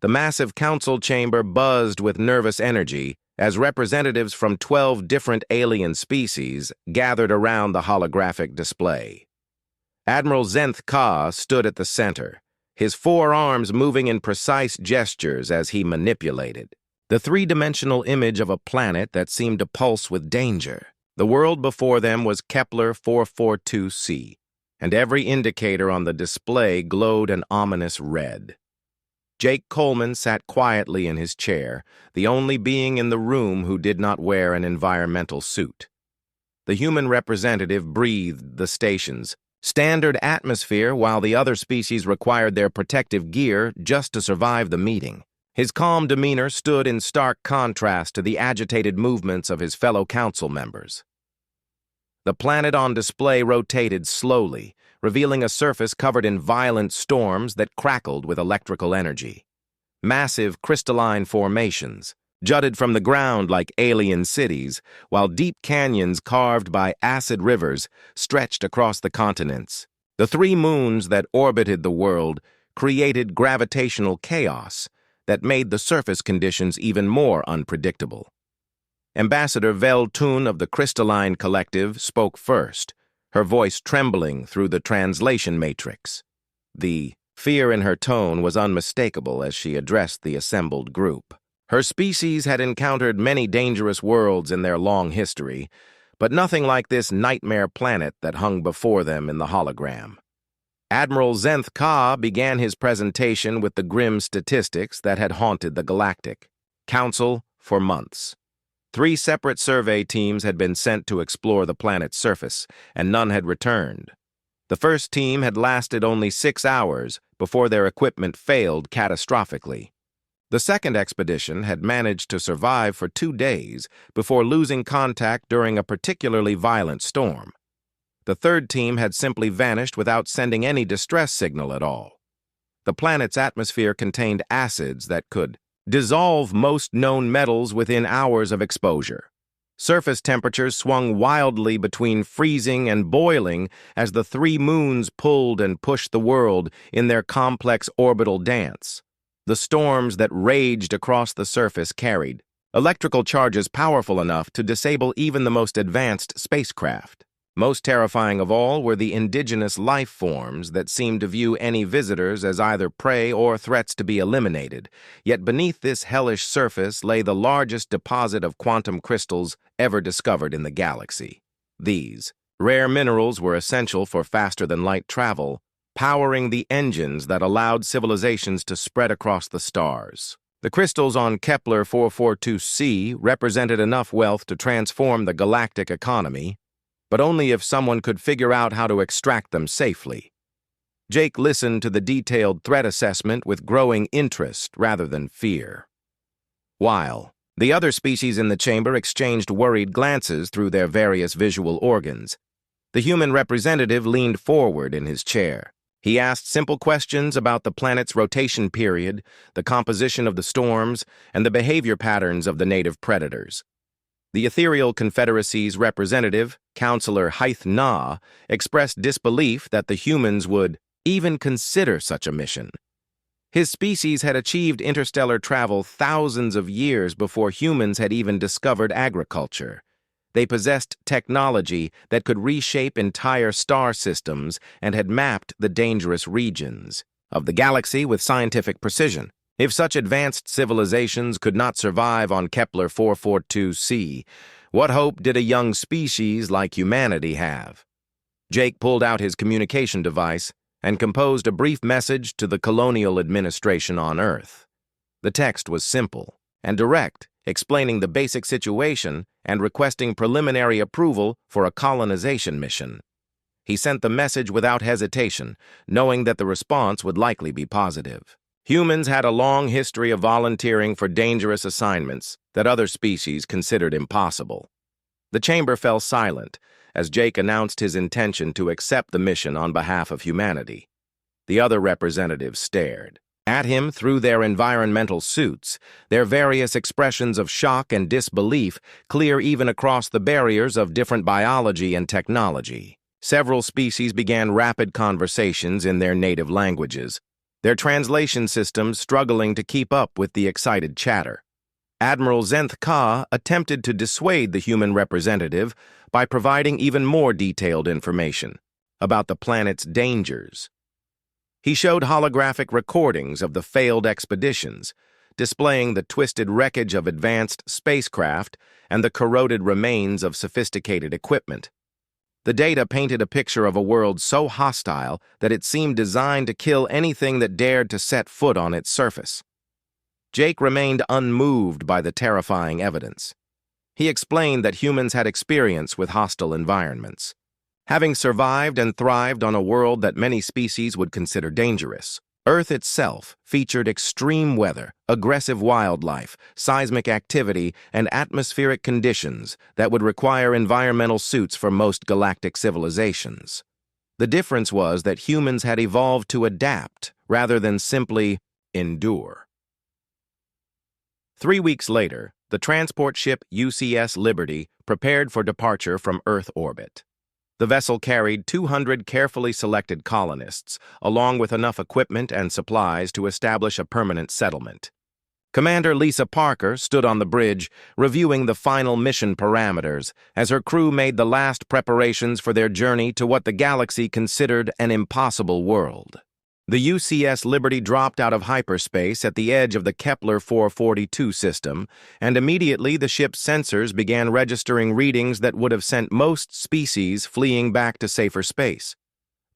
The massive council chamber buzzed with nervous energy as representatives from 12 different alien species gathered around the holographic display. Admiral Zenth Ka stood at the center, his four arms moving in precise gestures as he manipulated. The three-dimensional image of a planet that seemed to pulse with danger. The world before them was Kepler 442c, and every indicator on the display glowed an ominous red. Jake Coleman sat quietly in his chair, the only being in the room who did not wear an environmental suit. The human representative breathed the station's standard atmosphere while the other species required their protective gear just to survive the meeting. His calm demeanor stood in stark contrast to the agitated movements of his fellow council members. The planet on display rotated slowly, revealing a surface covered in violent storms that crackled with electrical energy. Massive crystalline formations jutted from the ground like alien cities, while deep canyons carved by acid rivers stretched across the continents. The three moons that orbited the world created gravitational chaos that made the surface conditions even more unpredictable. Ambassador Vel Tun of the Crystalline Collective spoke first, her voice trembling through the translation matrix. The fear in her tone was unmistakable as she addressed the assembled group. Her species had encountered many dangerous worlds in their long history, but nothing like this nightmare planet that hung before them in the hologram. Admiral Zenth Ka began his presentation with the grim statistics that had haunted the Galactic Council for months. 3 separate survey teams had been sent to explore the planet's surface, and none had returned. The first team had lasted only 6 hours before their equipment failed catastrophically. The second expedition had managed to survive for 2 days before losing contact during a particularly violent storm. The third team had simply vanished without sending any distress signal at all. The planet's atmosphere contained acids that could dissolve most known metals within hours of exposure. Surface temperatures swung wildly between freezing and boiling as the 3 moons pulled and pushed the world in their complex orbital dance. The storms that raged across the surface carried electrical charges powerful enough to disable even the most advanced spacecraft. Most terrifying of all were the indigenous life forms that seemed to view any visitors as either prey or threats to be eliminated. Yet beneath this hellish surface lay the largest deposit of quantum crystals ever discovered in the galaxy. These rare minerals were essential for faster-than-light travel, powering the engines that allowed civilizations to spread across the stars. The crystals on Kepler 442c represented enough wealth to transform the galactic economy, but only if someone could figure out how to extract them safely. Jake listened to the detailed threat assessment with growing interest rather than fear. While the other species in the chamber exchanged worried glances through their various visual organs, the human representative leaned forward in his chair. He asked simple questions about the planet's rotation period, the composition of the storms, and the behavior patterns of the native predators. The Ethereal Confederacy's representative, Counselor Hyth Na, expressed disbelief that the humans would even consider such a mission. His species had achieved interstellar travel thousands of years before humans had even discovered agriculture. They possessed technology that could reshape entire star systems and had mapped the dangerous regions of the galaxy with scientific precision. If such advanced civilizations could not survive on Kepler 442c, what hope did a young species like humanity have? Jake pulled out his communication device and composed a brief message to the colonial administration on Earth. The text was simple and direct, explaining the basic situation and requesting preliminary approval for a colonization mission. He sent the message without hesitation, knowing that the response would likely be positive. Humans had a long history of volunteering for dangerous assignments that other species considered impossible. The chamber fell silent as Jake announced his intention to accept the mission on behalf of humanity. The other representatives stared at him through their environmental suits, their various expressions of shock and disbelief clear even across the barriers of different biology and technology. Several species began rapid conversations in their native languages, their translation systems struggling to keep up with the excited chatter. Admiral Zenth Ka attempted to dissuade the human representative by providing even more detailed information about the planet's dangers. He showed holographic recordings of the failed expeditions, displaying the twisted wreckage of advanced spacecraft and the corroded remains of sophisticated equipment. The data painted a picture of a world so hostile that it seemed designed to kill anything that dared to set foot on its surface. Jake remained unmoved by the terrifying evidence. He explained that humans had experience with hostile environments, having survived and thrived on a world that many species would consider dangerous. Earth itself featured extreme weather, aggressive wildlife, seismic activity, and atmospheric conditions that would require environmental suits for most galactic civilizations. The difference was that humans had evolved to adapt rather than simply endure. 3 weeks later, the transport ship UCS Liberty prepared for departure from Earth orbit. The vessel carried 200 carefully selected colonists, along with enough equipment and supplies to establish a permanent settlement. Commander Lisa Parker stood on the bridge, reviewing the final mission parameters, as her crew made the last preparations for their journey to what the galaxy considered an impossible world. The UCS Liberty dropped out of hyperspace at the edge of the Kepler 442 system, and immediately the ship's sensors began registering readings that would have sent most species fleeing back to safer space.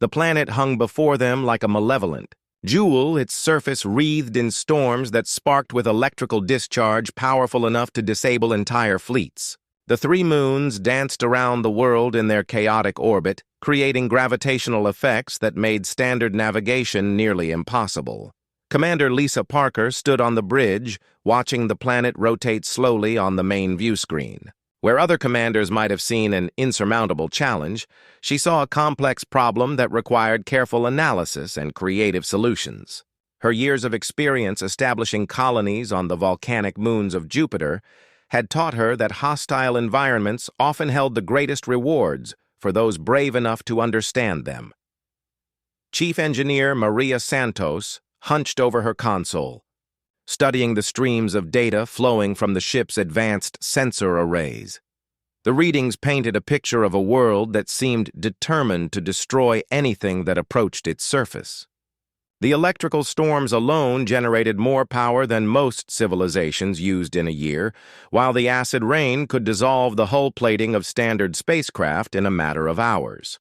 The planet hung before them like a malevolent jewel, its surface wreathed in storms that sparked with electrical discharge powerful enough to disable entire fleets. The 3 moons danced around the world in their chaotic orbit, creating gravitational effects that made standard navigation nearly impossible. Commander Lisa Parker stood on the bridge, watching the planet rotate slowly on the main view screen. Where other commanders might have seen an insurmountable challenge, she saw a complex problem that required careful analysis and creative solutions. Her years of experience establishing colonies on the volcanic moons of Jupiter had taught her that hostile environments often held the greatest rewards for those brave enough to understand them. Chief Engineer Maria Santos hunched over her console, studying the streams of data flowing from the ship's advanced sensor arrays. The readings painted a picture of a world that seemed determined to destroy anything that approached its surface. The electrical storms alone generated more power than most civilizations used in a year, while the acid rain could dissolve the hull plating of standard spacecraft in a matter of hours.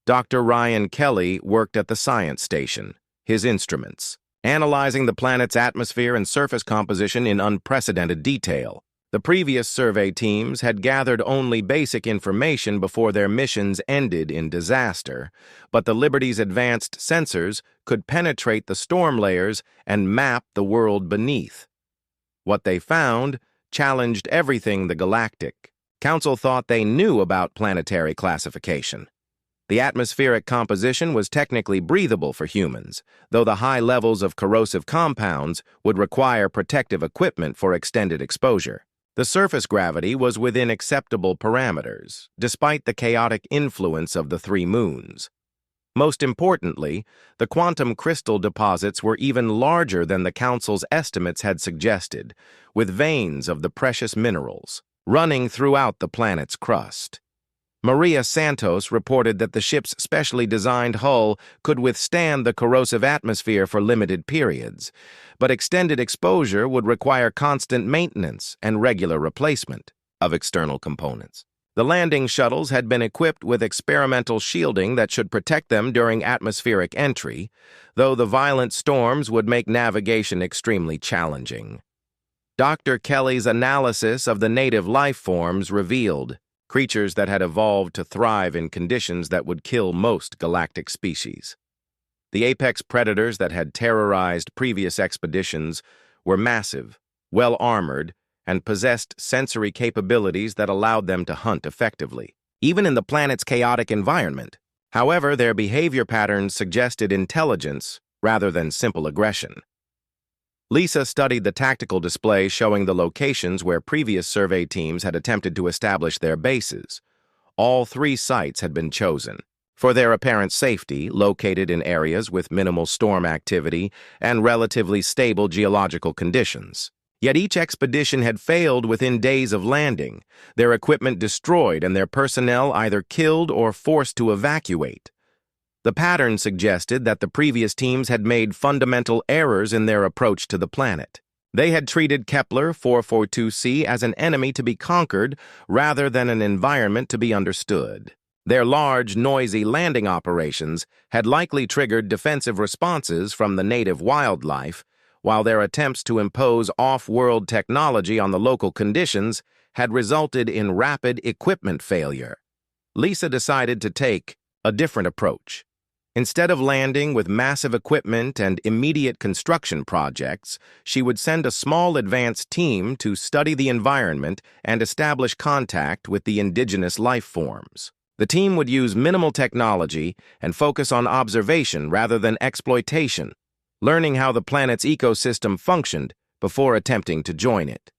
Dr. Ryan Kelly worked at the science station, his instruments, analyzing the planet's atmosphere and surface composition in unprecedented detail. The previous survey teams had gathered only basic information before their missions ended in disaster, but the Liberty's advanced sensors could penetrate the storm layers and map the world beneath. What they found challenged everything the Galactic Council thought they knew about planetary classification. The atmospheric composition was technically breathable for humans, though the high levels of corrosive compounds would require protective equipment for extended exposure. The surface gravity was within acceptable parameters, despite the chaotic influence of the 3 moons. Most importantly, the quantum crystal deposits were even larger than the Council's estimates had suggested, with veins of the precious minerals running throughout the planet's crust. Maria Santos reported that the ship's specially designed hull could withstand the corrosive atmosphere for limited periods, but extended exposure would require constant maintenance and regular replacement of external components. The landing shuttles had been equipped with experimental shielding that should protect them during atmospheric entry, though the violent storms would make navigation extremely challenging. Dr. Kelly's analysis of the native life forms revealed creatures that had evolved to thrive in conditions that would kill most galactic species. The apex predators that had terrorized previous expeditions were massive, well-armored, and possessed sensory capabilities that allowed them to hunt effectively, even in the planet's chaotic environment. However, their behavior patterns suggested intelligence rather than simple aggression. Lisa studied the tactical display showing the locations where previous survey teams had attempted to establish their bases. All 3 sites had been chosen, for their apparent safety, located in areas with minimal storm activity and relatively stable geological conditions. Yet each expedition had failed within days of landing, their equipment destroyed and their personnel either killed or forced to evacuate. The pattern suggested that the previous teams had made fundamental errors in their approach to the planet. They had treated Kepler 442c as an enemy to be conquered rather than an environment to be understood. Their large, noisy landing operations had likely triggered defensive responses from the native wildlife, while their attempts to impose off-world technology on the local conditions had resulted in rapid equipment failure. Lisa decided to take a different approach. Instead of landing with massive equipment and immediate construction projects, she would send a small advance team to study the environment and establish contact with the indigenous life forms. The team would use minimal technology and focus on observation rather than exploitation, learning how the planet's ecosystem functioned before attempting to join it.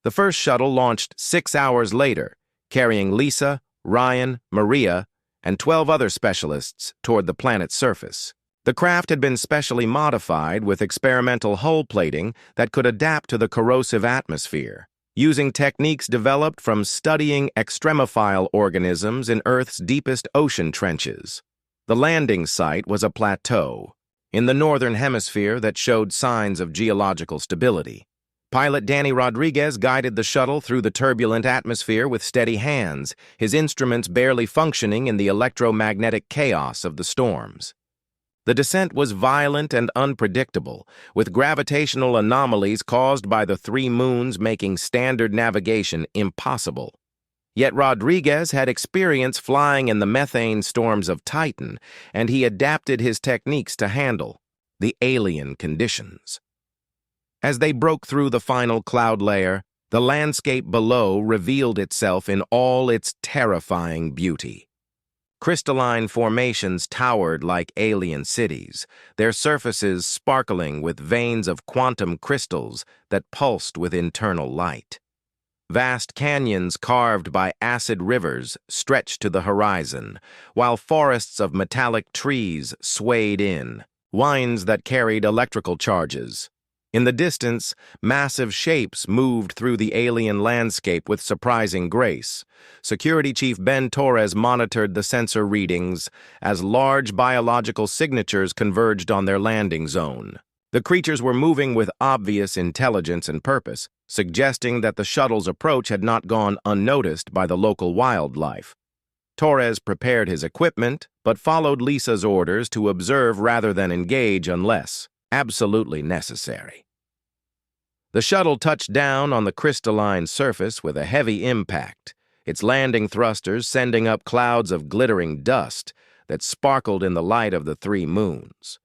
The first shuttle launched 6 hours later, carrying Lisa, Ryan, Maria, and 12 other specialists toward the planet's surface. The craft had been specially modified with experimental hull plating that could adapt to the corrosive atmosphere, using techniques developed from studying extremophile organisms in Earth's deepest ocean trenches. The landing site was a plateau in the northern hemisphere that showed signs of geological stability. Pilot Danny Rodriguez guided the shuttle through the turbulent atmosphere with steady hands, his instruments barely functioning in the electromagnetic chaos of the storms. The descent was violent and unpredictable, with gravitational anomalies caused by the 3 moons making standard navigation impossible. Yet Rodriguez had experience flying in the methane storms of Titan, and he adapted his techniques to handle the alien conditions. As they broke through the final cloud layer, the landscape below revealed itself in all its terrifying beauty. Crystalline formations towered like alien cities, their surfaces sparkling with veins of quantum crystals that pulsed with internal light. Vast canyons carved by acid rivers stretched to the horizon, while forests of metallic trees swayed in, winds that carried electrical charges. In the distance, massive shapes moved through the alien landscape with surprising grace. Security Chief Ben Torres monitored the sensor readings as large biological signatures converged on their landing zone. The creatures were moving with obvious intelligence and purpose, suggesting that the shuttle's approach had not gone unnoticed by the local wildlife. Torres prepared his equipment, but followed Lisa's orders to observe rather than engage unless absolutely necessary. The shuttle touched down on the crystalline surface with a heavy impact, its landing thrusters sending up clouds of glittering dust that sparkled in the light of the 3 moons.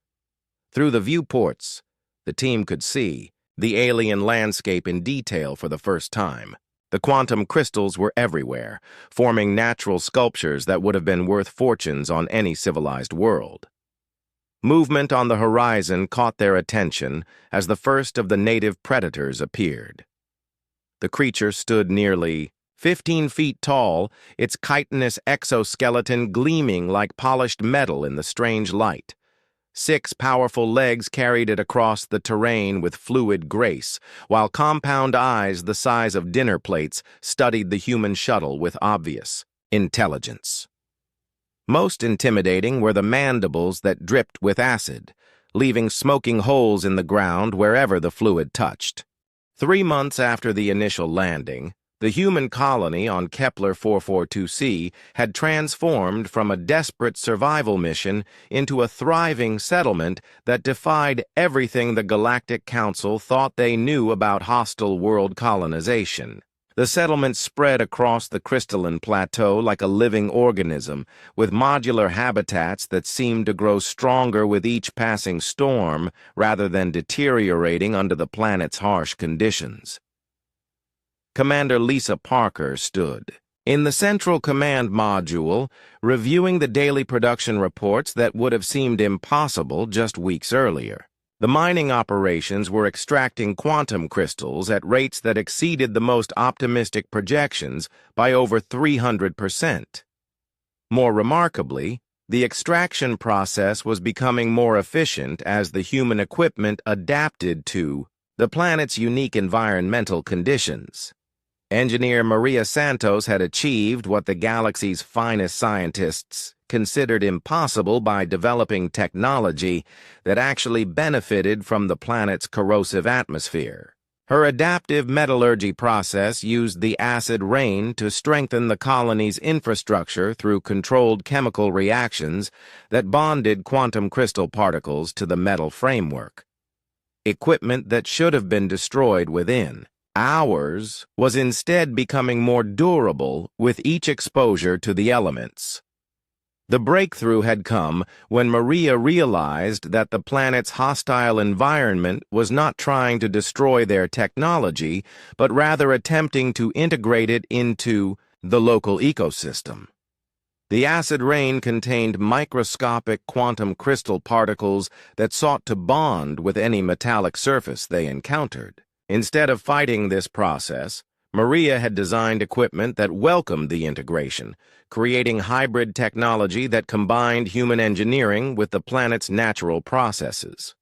Through the viewports, the team could see the alien landscape in detail for the first time. The quantum crystals were everywhere, forming natural sculptures that would have been worth fortunes on any civilized world. Movement on the horizon caught their attention as the first of the native predators appeared. The creature stood nearly 15 feet tall, its chitinous exoskeleton gleaming like polished metal in the strange light. 6 powerful legs carried it across the terrain with fluid grace, while compound eyes the size of dinner plates studied the human shuttle with obvious intelligence. Most intimidating were the mandibles that dripped with acid, leaving smoking holes in the ground wherever the fluid touched. 3 months after the initial landing, the human colony on Kepler 442c had transformed from a desperate survival mission into a thriving settlement that defied everything the Galactic Council thought they knew about hostile world colonization. The settlement spread across the crystalline plateau like a living organism, with modular habitats that seemed to grow stronger with each passing storm rather than deteriorating under the planet's harsh conditions. Commander Lisa Parker stood in the Central Command module, reviewing the daily production reports that would have seemed impossible just weeks earlier. The mining operations were extracting quantum crystals at rates that exceeded the most optimistic projections by over 300%. More remarkably, The extraction process was becoming more efficient as the human equipment adapted to the planet's unique environmental conditions. Engineer Maria Santos had achieved what the galaxy's finest scientists considered impossible by developing technology that actually benefited from the planet's corrosive atmosphere. Her adaptive metallurgy process used the acid rain to strengthen the colony's infrastructure through controlled chemical reactions that bonded quantum crystal particles to the metal framework. Equipment that should have been destroyed within hours was instead becoming more durable with each exposure to the elements. The breakthrough had come when Maria realized that the planet's hostile environment was not trying to destroy their technology, but rather attempting to integrate it into the local ecosystem. The acid rain contained microscopic quantum crystal particles that sought to bond with any metallic surface they encountered. Instead of fighting this process, Maria had designed equipment that welcomed the integration, creating hybrid technology that combined human engineering with the planet's natural processes.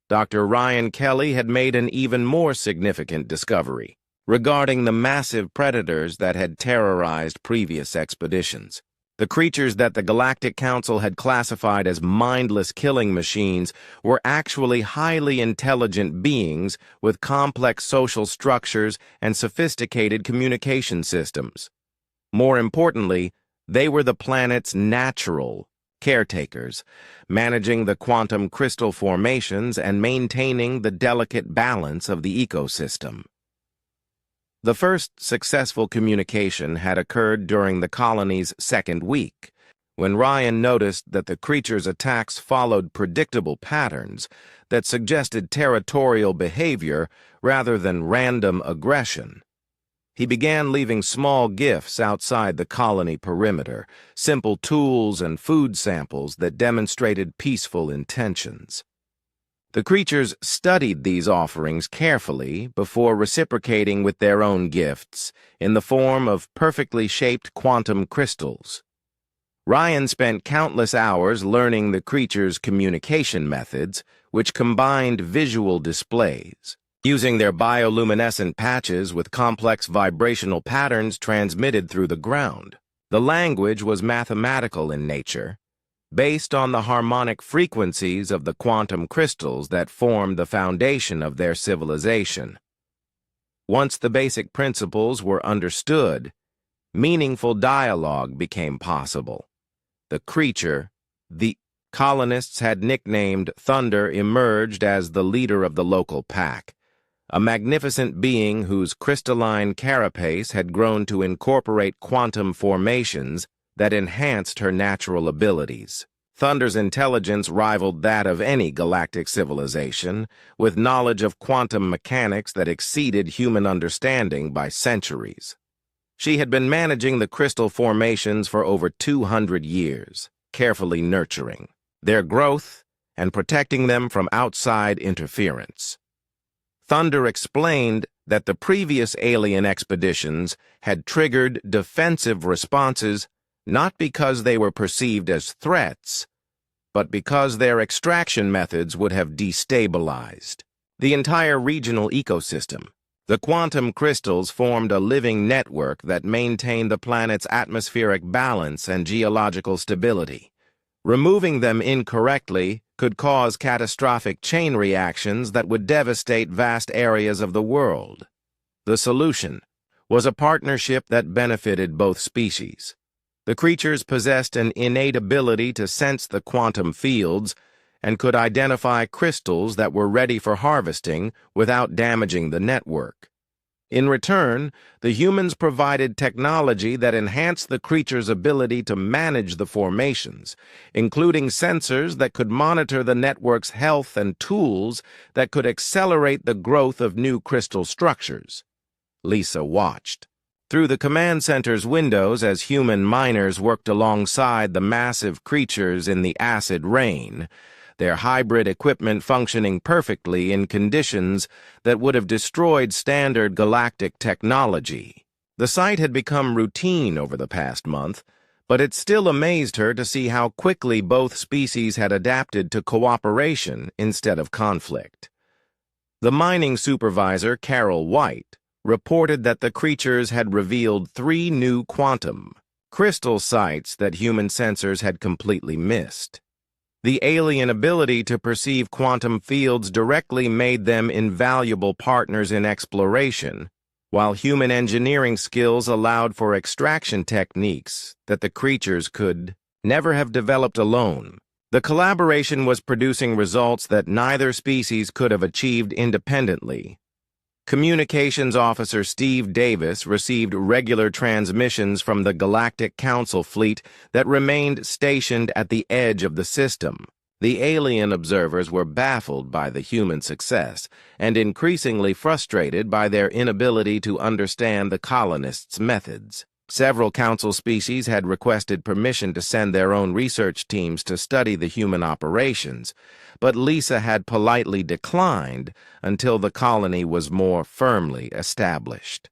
Dr. Ryan Kelly had made an even more significant discovery regarding the massive predators that had terrorized previous expeditions. The creatures that the Galactic Council had classified as mindless killing machines were actually highly intelligent beings with complex social structures and sophisticated communication systems. More importantly, they were the planet's natural caretakers, managing the quantum crystal formations and maintaining the delicate balance of the ecosystem. The first successful communication had occurred during the colony's second week, when Ryan noticed that the creature's attacks followed predictable patterns that suggested territorial behavior rather than random aggression. He began leaving small gifts outside the colony perimeter, simple tools and food samples that demonstrated peaceful intentions. The creatures studied these offerings carefully before reciprocating with their own gifts in the form of perfectly shaped quantum crystals. Ryan spent countless hours learning the creatures' communication methods, which combined visual displays, using their bioluminescent patches with complex vibrational patterns transmitted through the ground. The language was mathematical in nature, based on the harmonic frequencies of the quantum crystals that formed the foundation of their civilization. Once the basic principles were understood, meaningful dialogue became possible. The creature, the colonists had nicknamed Thunder, emerged as the leader of the local pack, a magnificent being whose crystalline carapace had grown to incorporate quantum formations that enhanced her natural abilities. Thunder's intelligence rivaled that of any galactic civilization, with knowledge of quantum mechanics that exceeded human understanding by centuries. She had been managing the crystal formations for over 200 years, carefully nurturing their growth and protecting them from outside interference. Thunder explained that the previous alien expeditions had triggered defensive responses not because they were perceived as threats, but because their extraction methods would have destabilized the entire regional ecosystem. The quantum crystals formed a living network that maintained the planet's atmospheric balance and geological stability. Removing them incorrectly could cause catastrophic chain reactions that would devastate vast areas of the world. The solution was a partnership that benefited both species. The creatures possessed an innate ability to sense the quantum fields and could identify crystals that were ready for harvesting without damaging the network. In return, the humans provided technology that enhanced the creatures' ability to manage the formations, including sensors that could monitor the network's health and tools that could accelerate the growth of new crystal structures. Lisa watched through the command center's windows as human miners worked alongside the massive creatures in the acid rain, their hybrid equipment functioning perfectly in conditions that would have destroyed standard galactic technology. The sight had become routine over the past month, but it still amazed her to see how quickly both species had adapted to cooperation instead of conflict. The mining supervisor, Carol White, reported that the creatures had revealed 3 new quantum crystal sites that human sensors had completely missed. The alien ability to perceive quantum fields directly made them invaluable partners in exploration, while human engineering skills allowed for extraction techniques that the creatures could never have developed alone. The collaboration was producing results that neither species could have achieved independently. Communications Officer Steve Davis received regular transmissions from the Galactic Council fleet that remained stationed at the edge of the system. The alien observers were baffled by the human success and increasingly frustrated by their inability to understand the colonists' methods. Several Council species had requested permission to send their own research teams to study the human operations, but Lisa had politely declined until the colony was more firmly established.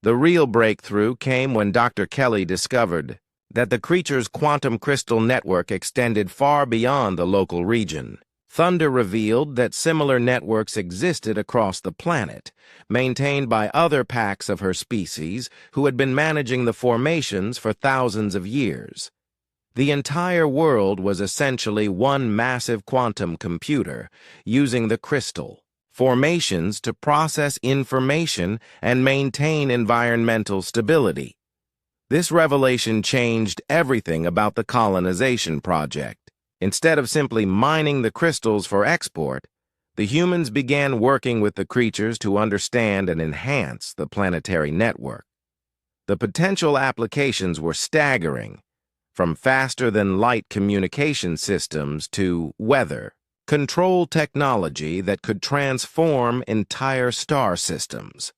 The real breakthrough came when Dr. Kelly discovered that the creature's quantum crystal network extended far beyond the local region. Thunder revealed that similar networks existed across the planet, maintained by other packs of her species who had been managing the formations for thousands of years. The entire world was essentially one massive quantum computer, using the crystal formations to process information and maintain environmental stability. This revelation changed everything about the colonization project. Instead of simply mining the crystals for export, the humans began working with the creatures to understand and enhance the planetary network. The potential applications were staggering, from faster-than-light communication systems to weather control technology that could transform entire star systems.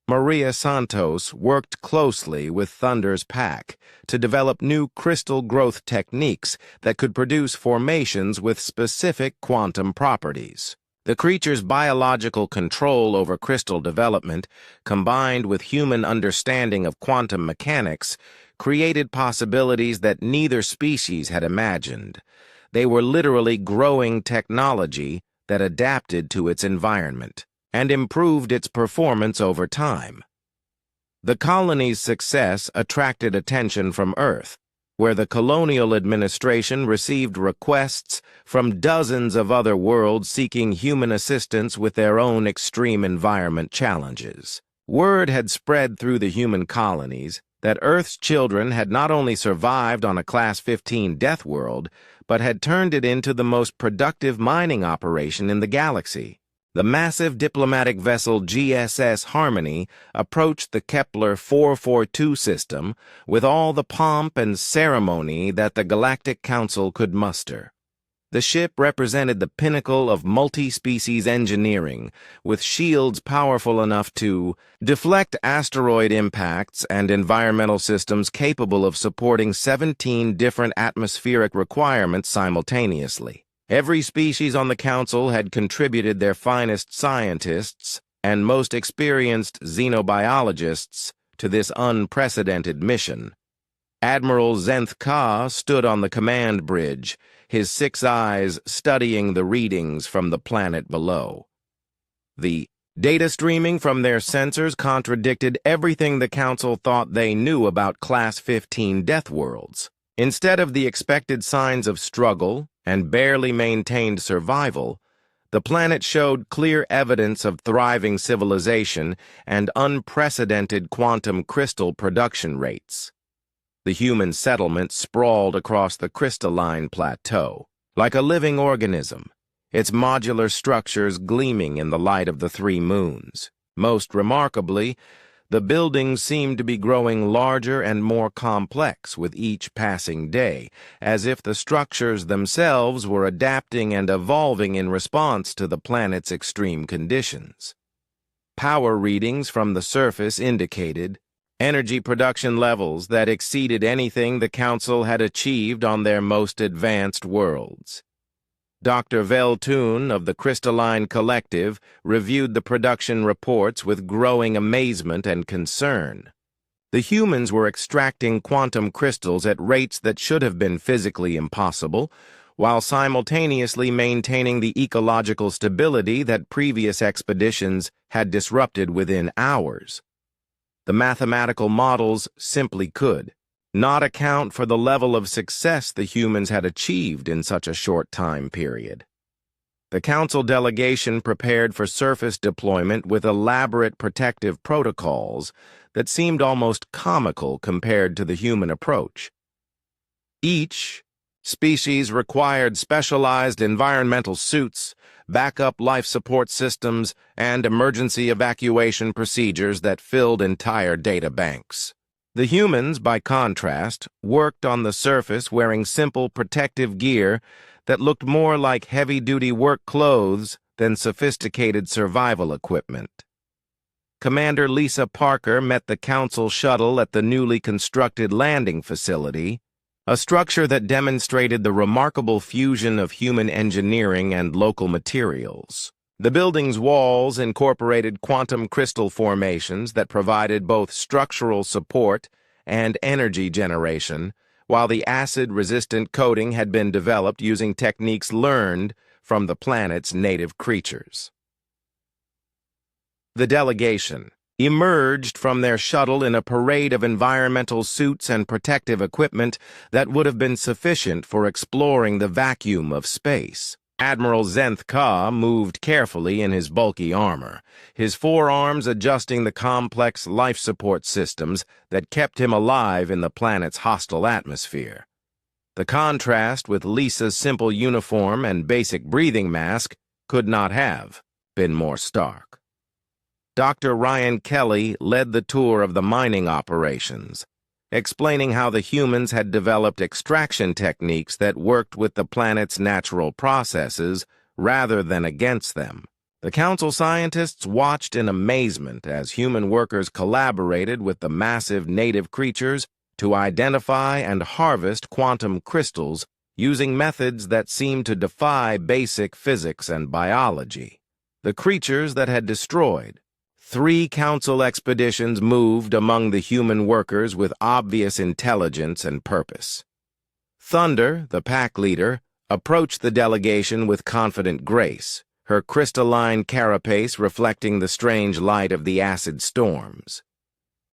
Maria Santos worked closely with Thunder's pack to develop new crystal growth techniques that could produce formations with specific quantum properties. The creature's biological control over crystal development, combined with human understanding of quantum mechanics, created possibilities that neither species had imagined. They were literally growing technology that adapted to its environment and improved its performance over time. The colony's success attracted attention from Earth, where the colonial administration received requests from dozens of other worlds seeking human assistance with their own extreme environment challenges. Word had spread through the human colonies that Earth's children had not only survived on a Class 15 Deathworld, but had turned it into the most productive mining operation in the galaxy. The massive diplomatic vessel GSS Harmony approached the Kepler 442 system with all the pomp and ceremony that the Galactic Council could muster. The ship represented the pinnacle of multi-species engineering, with shields powerful enough to deflect asteroid impacts and environmental systems capable of supporting 17 different atmospheric requirements simultaneously. Every species on the Council had contributed their finest scientists and most experienced xenobiologists to this unprecedented mission. Admiral Zenth Ka stood on the command bridge, his 6 eyes studying the readings from the planet below. The data streaming from their sensors contradicted everything the Council thought they knew about Class 15 Deathworlds. Instead of the expected signs of struggle and barely maintained survival, the planet showed clear evidence of thriving civilization and unprecedented quantum crystal production rates. The human settlement sprawled across the crystalline plateau, like a living organism, its modular structures gleaming in the light of the 3 moons. Most remarkably, the buildings seemed to be growing larger and more complex with each passing day, as if the structures themselves were adapting and evolving in response to the planet's extreme conditions. Power readings from the surface indicated energy production levels that exceeded anything the Council had achieved on their most advanced worlds. Dr. Veltun of the Crystalline Collective reviewed the production reports with growing amazement and concern. The humans were extracting quantum crystals at rates that should have been physically impossible, while simultaneously maintaining the ecological stability that previous expeditions had disrupted within hours. The mathematical models simply could not account for the level of success the humans had achieved in such a short time period. The Council delegation prepared for surface deployment with elaborate protective protocols that seemed almost comical compared to the human approach. Each species required specialized environmental suits, backup life support systems, and emergency evacuation procedures that filled entire data banks. The humans, by contrast, worked on the surface wearing simple protective gear that looked more like heavy-duty work clothes than sophisticated survival equipment. Commander Lisa Parker met the Council shuttle at the newly constructed landing facility, a structure that demonstrated the remarkable fusion of human engineering and local materials. The building's walls incorporated quantum crystal formations that provided both structural support and energy generation, while the acid-resistant coating had been developed using techniques learned from the planet's native creatures. The delegation emerged from their shuttle in a parade of environmental suits and protective equipment that would have been sufficient for exploring the vacuum of space. Admiral Zenth Ka moved carefully in his bulky armor, his forearms adjusting the complex life support systems that kept him alive in the planet's hostile atmosphere. The contrast with Lisa's simple uniform and basic breathing mask could not have been more stark. Dr. Ryan Kelly led the tour of the mining operations, explaining how the humans had developed extraction techniques that worked with the planet's natural processes rather than against them. The Council scientists watched in amazement as human workers collaborated with the massive native creatures to identify and harvest quantum crystals using methods that seemed to defy basic physics and biology. The creatures that had destroyed 3 Council expeditions moved among the human workers with obvious intelligence and purpose. Thunder, the pack leader, approached the delegation with confident grace, her crystalline carapace reflecting the strange light of the acid storms.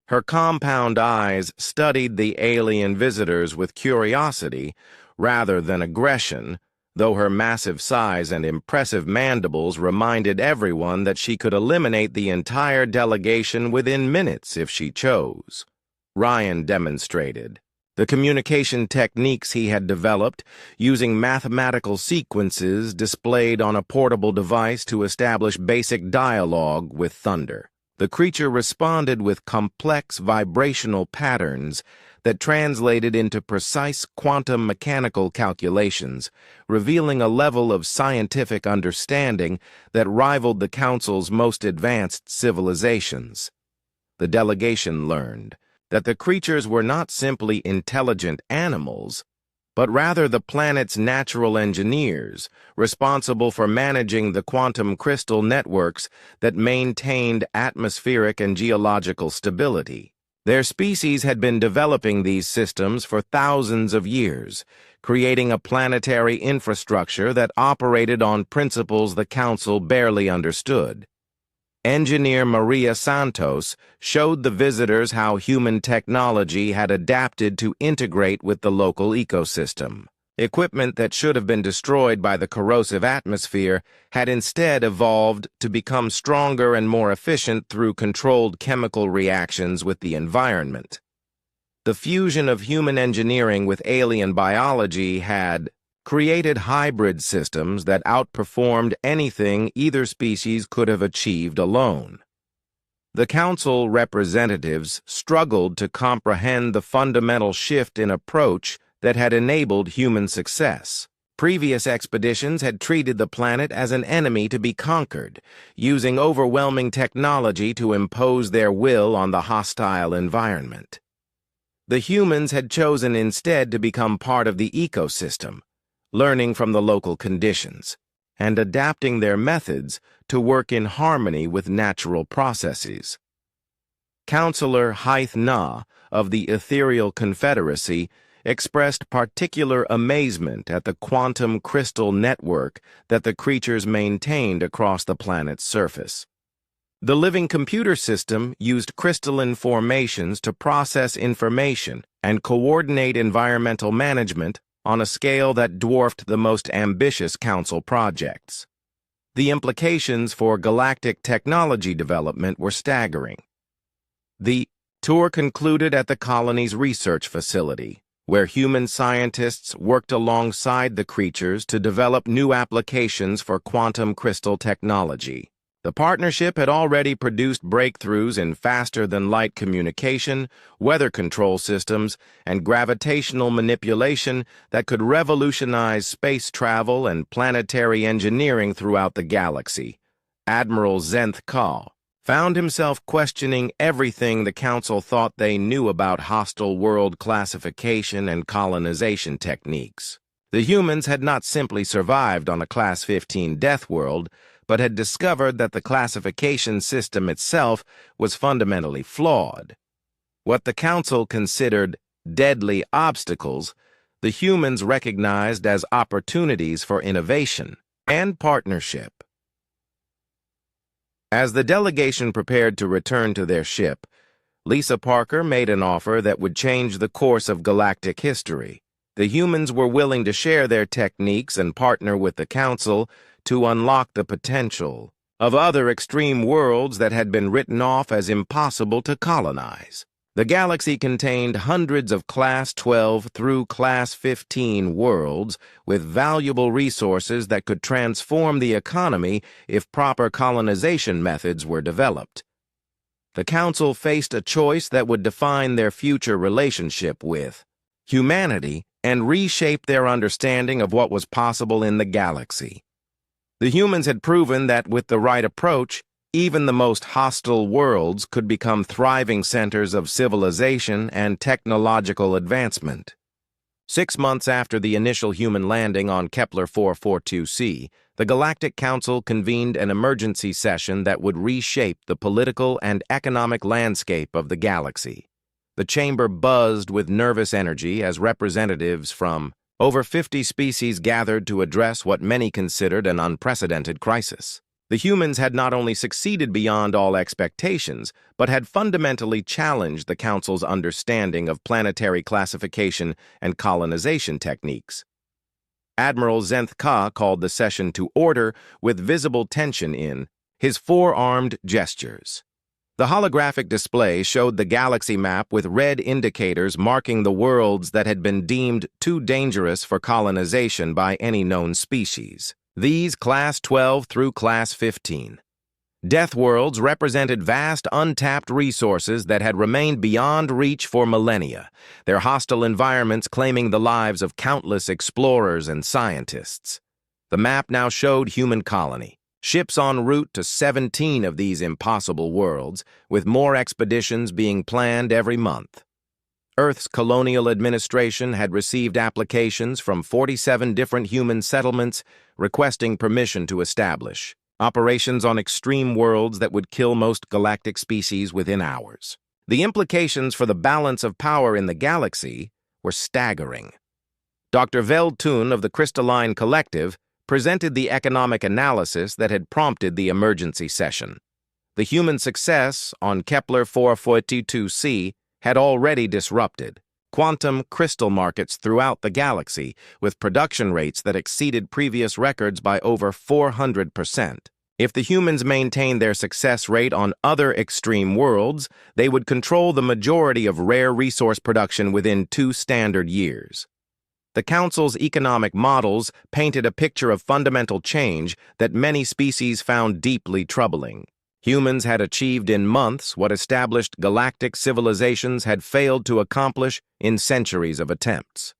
Her compound eyes studied the alien visitors with curiosity rather than aggression, though her massive size and impressive mandibles reminded everyone that she could eliminate the entire delegation within minutes if she chose. Ryan demonstrated the communication techniques he had developed using mathematical sequences displayed on a portable device to establish basic dialogue with Thunder. The creature responded with complex vibrational patterns that translated into precise quantum mechanical calculations, revealing a level of scientific understanding that rivaled the Council's most advanced civilizations. The delegation learned that the creatures were not simply intelligent animals, but rather the planet's natural engineers, responsible for managing the quantum crystal networks that maintained atmospheric and geological stability. Their species had been developing these systems for thousands of years, creating a planetary infrastructure that operated on principles the Council barely understood. Engineer Maria Santos showed the visitors how human technology had adapted to integrate with the local ecosystem. Equipment that should have been destroyed by the corrosive atmosphere had instead evolved to become stronger and more efficient through controlled chemical reactions with the environment. The fusion of human engineering with alien biology had created hybrid systems that outperformed anything either species could have achieved alone. The Council representatives struggled to comprehend the fundamental shift in approach that had enabled human success. Previous expeditions had treated the planet as an enemy to be conquered, using overwhelming technology to impose their will on the hostile environment. The humans had chosen instead to become part of the ecosystem, learning from the local conditions, and adapting their methods to work in harmony with natural processes. Counselor Hythe Na of the Ethereal Confederacy expressed particular amazement at the quantum crystal network that the creatures maintained across the planet's surface. The living computer system used crystalline formations to process information and coordinate environmental management on a scale that dwarfed the most ambitious council projects. The implications for galactic technology development were staggering. The tour concluded at the colony's research facility, where human scientists worked alongside the creatures to develop new applications for quantum crystal technology. The partnership had already produced breakthroughs in faster-than-light communication, weather control systems, and gravitational manipulation that could revolutionize space travel and planetary engineering throughout the galaxy. Admiral Zenth Ka found himself questioning everything the Council thought they knew about hostile world classification and colonization techniques. The humans had not simply survived on a Class 15 Deathworld, but had discovered that the classification system itself was fundamentally flawed. What the Council considered deadly obstacles, the humans recognized as opportunities for innovation and partnership. As the delegation prepared to return to their ship, Lisa Parker made an offer that would change the course of galactic history. The humans were willing to share their techniques and partner with the Council to unlock the potential of other extreme worlds that had been written off as impossible to colonize. The galaxy contained hundreds of Class 12 through Class 15 worlds with valuable resources that could transform the economy if proper colonization methods were developed. The Council faced a choice that would define their future relationship with humanity and reshape their understanding of what was possible in the galaxy. The humans had proven that with the right approach, even the most hostile worlds could become thriving centers of civilization and technological advancement. 6 months after the initial human landing on Kepler 442c, the Galactic Council convened an emergency session that would reshape the political and economic landscape of the galaxy. The chamber buzzed with nervous energy as representatives from over 50 species gathered to address what many considered an unprecedented crisis. The humans had not only succeeded beyond all expectations, but had fundamentally challenged the Council's understanding of planetary classification and colonization techniques. Admiral Zenth Ka called the session to order with visible tension in his four-armed gestures. The holographic display showed the galaxy map with red indicators marking the worlds that had been deemed too dangerous for colonization by any known species. These Class 12 through Class 15. Deathworlds represented vast untapped resources that had remained beyond reach for millennia, their hostile environments claiming the lives of countless explorers and scientists. The map now showed human colony. Ships en route to 17 of these impossible worlds, with more expeditions being planned every month. Earth's colonial administration had received applications from 47 different human settlements requesting permission to establish operations on extreme worlds that would kill most galactic species within hours. The implications for the balance of power in the galaxy were staggering. Dr. Veldtun of the Crystalline Collective presented the economic analysis that had prompted the emergency session. The human success on Kepler 442c had already disrupted quantum crystal markets throughout the galaxy, with production rates that exceeded previous records by over 400%. If the humans maintained their success rate on other extreme worlds, they would control the majority of rare resource production within 2 standard years. The Council's economic models painted a picture of fundamental change that many species found deeply troubling. Humans had achieved in months what established galactic civilizations had failed to accomplish in centuries of attempts.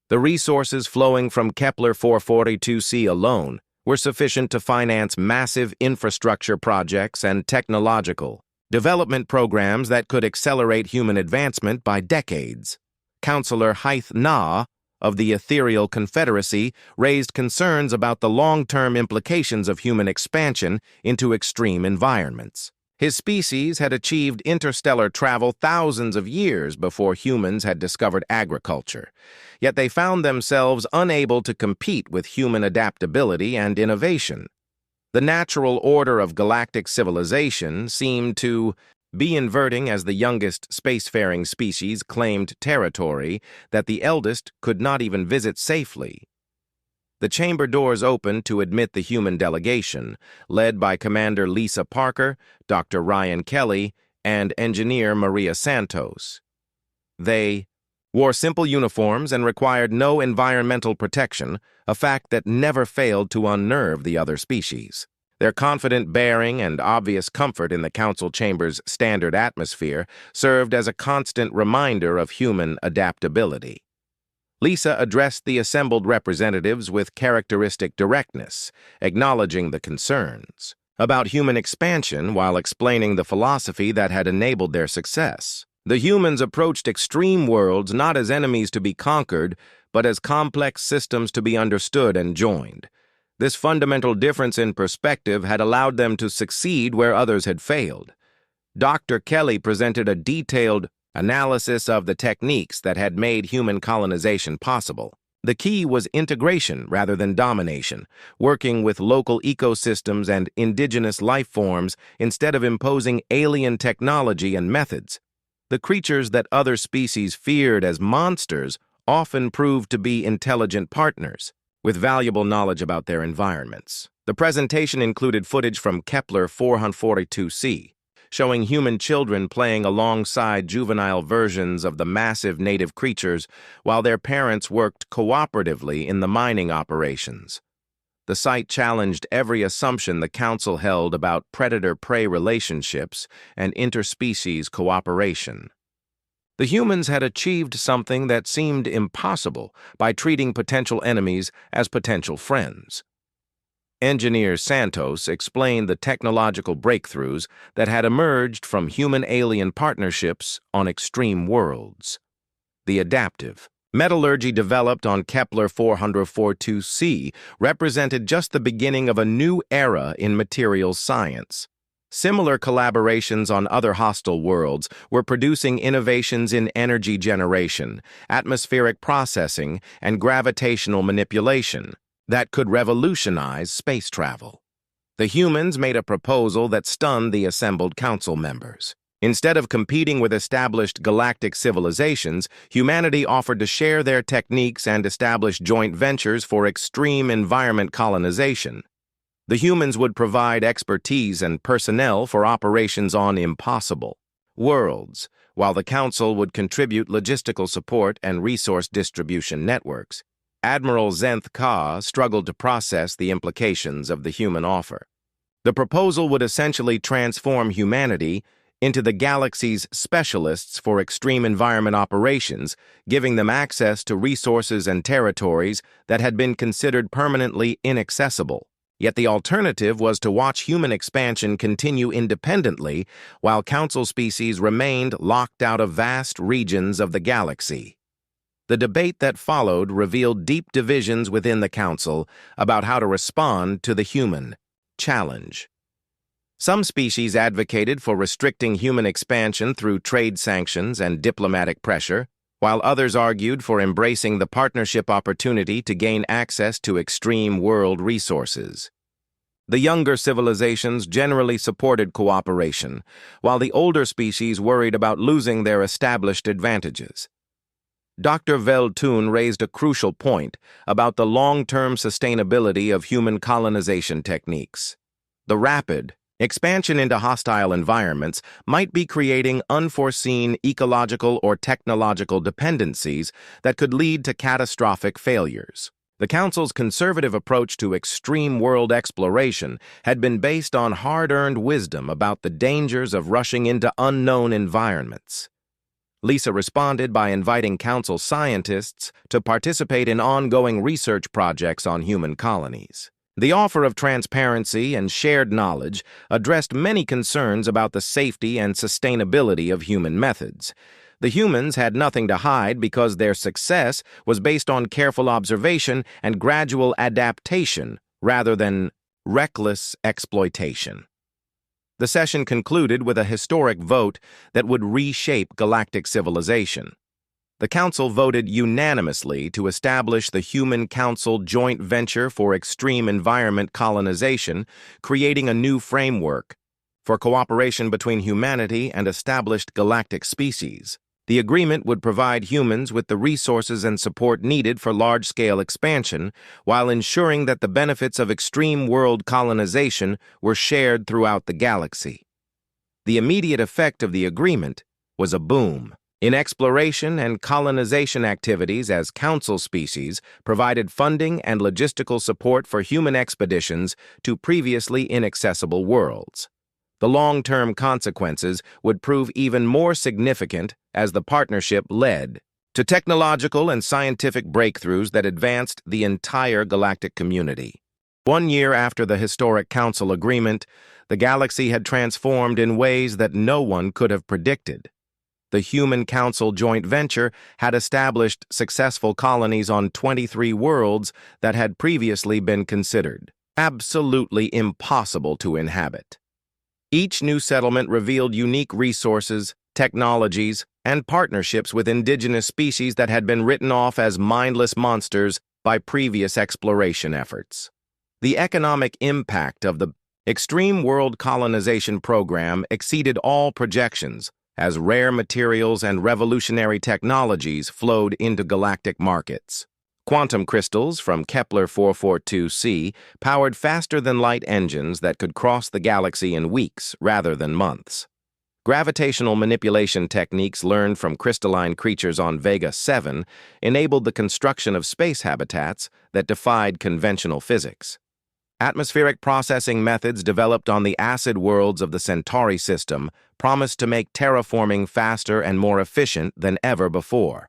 The resources flowing from Kepler 442c alone were sufficient to finance massive infrastructure projects and technological development programs that could accelerate human advancement by decades. Counselor Hythe Na of the Ethereal Confederacy raised concerns about the long-term implications of human expansion into extreme environments. His species had achieved interstellar travel thousands of years before humans had discovered agriculture, yet they found themselves unable to compete with human adaptability and innovation. The natural order of galactic civilization seemed to be inverting as the youngest spacefaring species claimed territory that the eldest could not even visit safely. The chamber doors opened to admit the human delegation, led by Commander Lisa Parker, Dr. Ryan Kelly, and Engineer Maria Santos. They wore simple uniforms and required no environmental protection, a fact that never failed to unnerve the other species. Their confident bearing and obvious comfort in the council chamber's standard atmosphere served as a constant reminder of human adaptability. Lisa addressed the assembled representatives with characteristic directness, acknowledging the concerns about human expansion while explaining the philosophy that had enabled their success. The humans approached extreme worlds not as enemies to be conquered, but as complex systems to be understood and joined. This fundamental difference in perspective had allowed them to succeed where others had failed. Dr. Kelly presented a detailed analysis of the techniques that had made human colonization possible. The key was integration rather than domination, working with local ecosystems and indigenous life forms instead of imposing alien technology and methods. The creatures that other species feared as monsters often proved to be intelligent partners, with valuable knowledge about their environments. The presentation included footage from Kepler 442c, showing human children playing alongside juvenile versions of the massive native creatures while their parents worked cooperatively in the mining operations. The site challenged every assumption the council held about predator-prey relationships and interspecies cooperation. The humans had achieved something that seemed impossible by treating potential enemies as potential friends. Engineer Santos explained the technological breakthroughs that had emerged from human-alien partnerships on extreme worlds. The adaptive metallurgy developed on Kepler 442c represented just the beginning of a new era in materials science. Similar collaborations on other hostile worlds were producing innovations in energy generation, atmospheric processing, and gravitational manipulation that could revolutionize space travel. The humans made a proposal that stunned the assembled council members. Instead of competing with established galactic civilizations, humanity offered to share their techniques and establish joint ventures for extreme environment colonization. The humans would provide expertise and personnel for operations on impossible worlds, while the council would contribute logistical support and resource distribution networks. Admiral Zenth Ka struggled to process the implications of the human offer. The proposal would essentially transform humanity into the galaxy's specialists for extreme environment operations, giving them access to resources and territories that had been considered permanently inaccessible. Yet the alternative was to watch human expansion continue independently while council species remained locked out of vast regions of the galaxy. The debate that followed revealed deep divisions within the council about how to respond to the human challenge. Some species advocated for restricting human expansion through trade sanctions and diplomatic pressure, while others argued for embracing the partnership opportunity to gain access to extreme world resources. The younger civilizations generally supported cooperation, while the older species worried about losing their established advantages. Dr. Veldtoon raised a crucial point about the long-term sustainability of human colonization techniques. The rapid expansion into hostile environments might be creating unforeseen ecological or technological dependencies that could lead to catastrophic failures. The Council's conservative approach to extreme world exploration had been based on hard-earned wisdom about the dangers of rushing into unknown environments. Lisa responded by inviting Council scientists to participate in ongoing research projects on human colonies. The offer of transparency and shared knowledge addressed many concerns about the safety and sustainability of human methods. The humans had nothing to hide because their success was based on careful observation and gradual adaptation rather than reckless exploitation. The session concluded with a historic vote that would reshape galactic civilization. The Council voted unanimously to establish the Human Council Joint Venture for Extreme Environment Colonization, creating a new framework for cooperation between humanity and established galactic species. The agreement would provide humans with the resources and support needed for large-scale expansion, while ensuring that the benefits of extreme world colonization were shared throughout the galaxy. The immediate effect of the agreement was a boom in exploration and colonization activities, as Council species provided funding and logistical support for human expeditions to previously inaccessible worlds. The long-term consequences would prove even more significant as the partnership led to technological and scientific breakthroughs that advanced the entire galactic community. 1 year after the historic Council agreement, the galaxy had transformed in ways that no one could have predicted. The Human Council joint venture had established successful colonies on 23 worlds that had previously been considered absolutely impossible to inhabit. Each new settlement revealed unique resources, technologies, and partnerships with indigenous species that had been written off as mindless monsters by previous exploration efforts. The economic impact of the Extreme World Colonization Program exceeded all projections, as rare materials and revolutionary technologies flowed into galactic markets. Quantum crystals from Kepler 442c powered faster-than-light engines that could cross the galaxy in weeks rather than months. Gravitational manipulation techniques learned from crystalline creatures on Vega 7 enabled the construction of space habitats that defied conventional physics. Atmospheric processing methods developed on the acid worlds of the Centauri system promised to make terraforming faster and more efficient than ever before.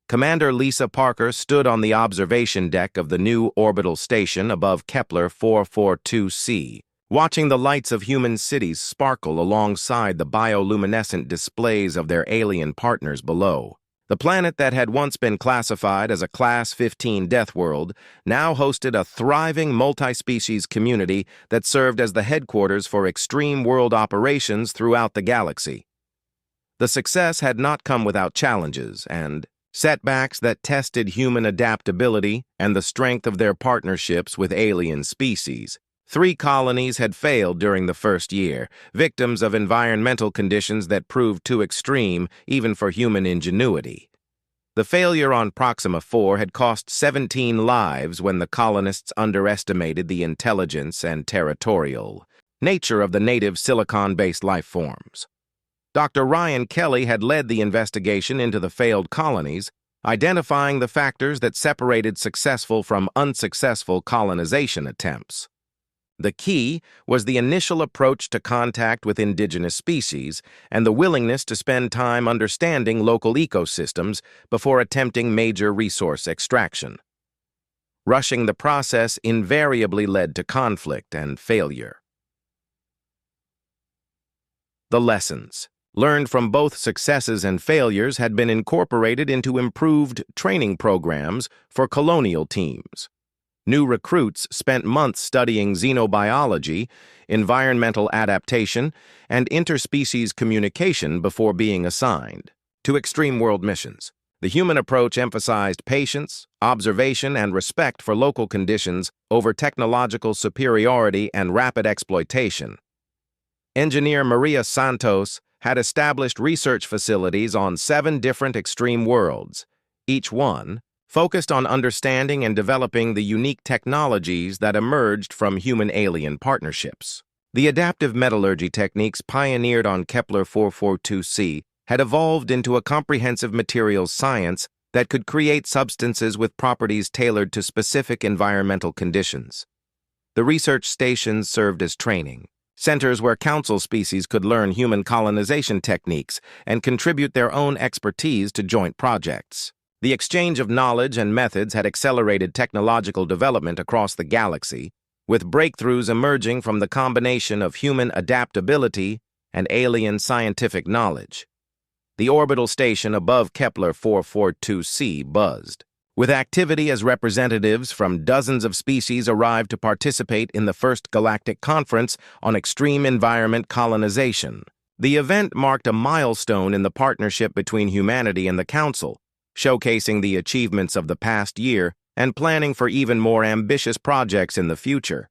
Commander Lisa Parker stood on the observation deck of the new orbital station above Kepler 442c, watching the lights of human cities sparkle alongside the bioluminescent displays of their alien partners below. The planet that had once been classified as a Class 15 Deathworld now hosted a thriving multi-species community that served as the headquarters for extreme world operations throughout the galaxy. The success had not come without challenges and setbacks that tested human adaptability and the strength of their partnerships with alien species. 3 colonies had failed during the first year, victims of environmental conditions that proved too extreme even for human ingenuity. The failure on Proxima 4 had cost 17 lives when the colonists underestimated the intelligence and territorial nature of the native silicon-based life forms. Dr. Ryan Kelly had led the investigation into the failed colonies, identifying the factors that separated successful from unsuccessful colonization attempts. The key was the initial approach to contact with indigenous species and the willingness to spend time understanding local ecosystems before attempting major resource extraction. Rushing the process invariably led to conflict and failure. The lessons learned from both successes and failures had been incorporated into improved training programs for colonial teams. New recruits spent months studying xenobiology, environmental adaptation, and interspecies communication before being assigned to extreme world missions. The human approach emphasized patience, observation, and respect for local conditions over technological superiority and rapid exploitation. Engineer Maria Santos had established research facilities on 7 different extreme worlds, each one focused on understanding and developing the unique technologies that emerged from human-alien partnerships. The adaptive metallurgy techniques pioneered on Kepler 442c had evolved into a comprehensive materials science that could create substances with properties tailored to specific environmental conditions. The research stations served as training centers where council species could learn human colonization techniques and contribute their own expertise to joint projects. The exchange of knowledge and methods had accelerated technological development across the galaxy, with breakthroughs emerging from the combination of human adaptability and alien scientific knowledge. The orbital station above Kepler 442c buzzed with activity as representatives from dozens of species arrived to participate in the first Galactic Conference on Extreme Environment Colonization. The event marked a milestone in the partnership between humanity and the Council, showcasing the achievements of the past year and planning for even more ambitious projects in the future.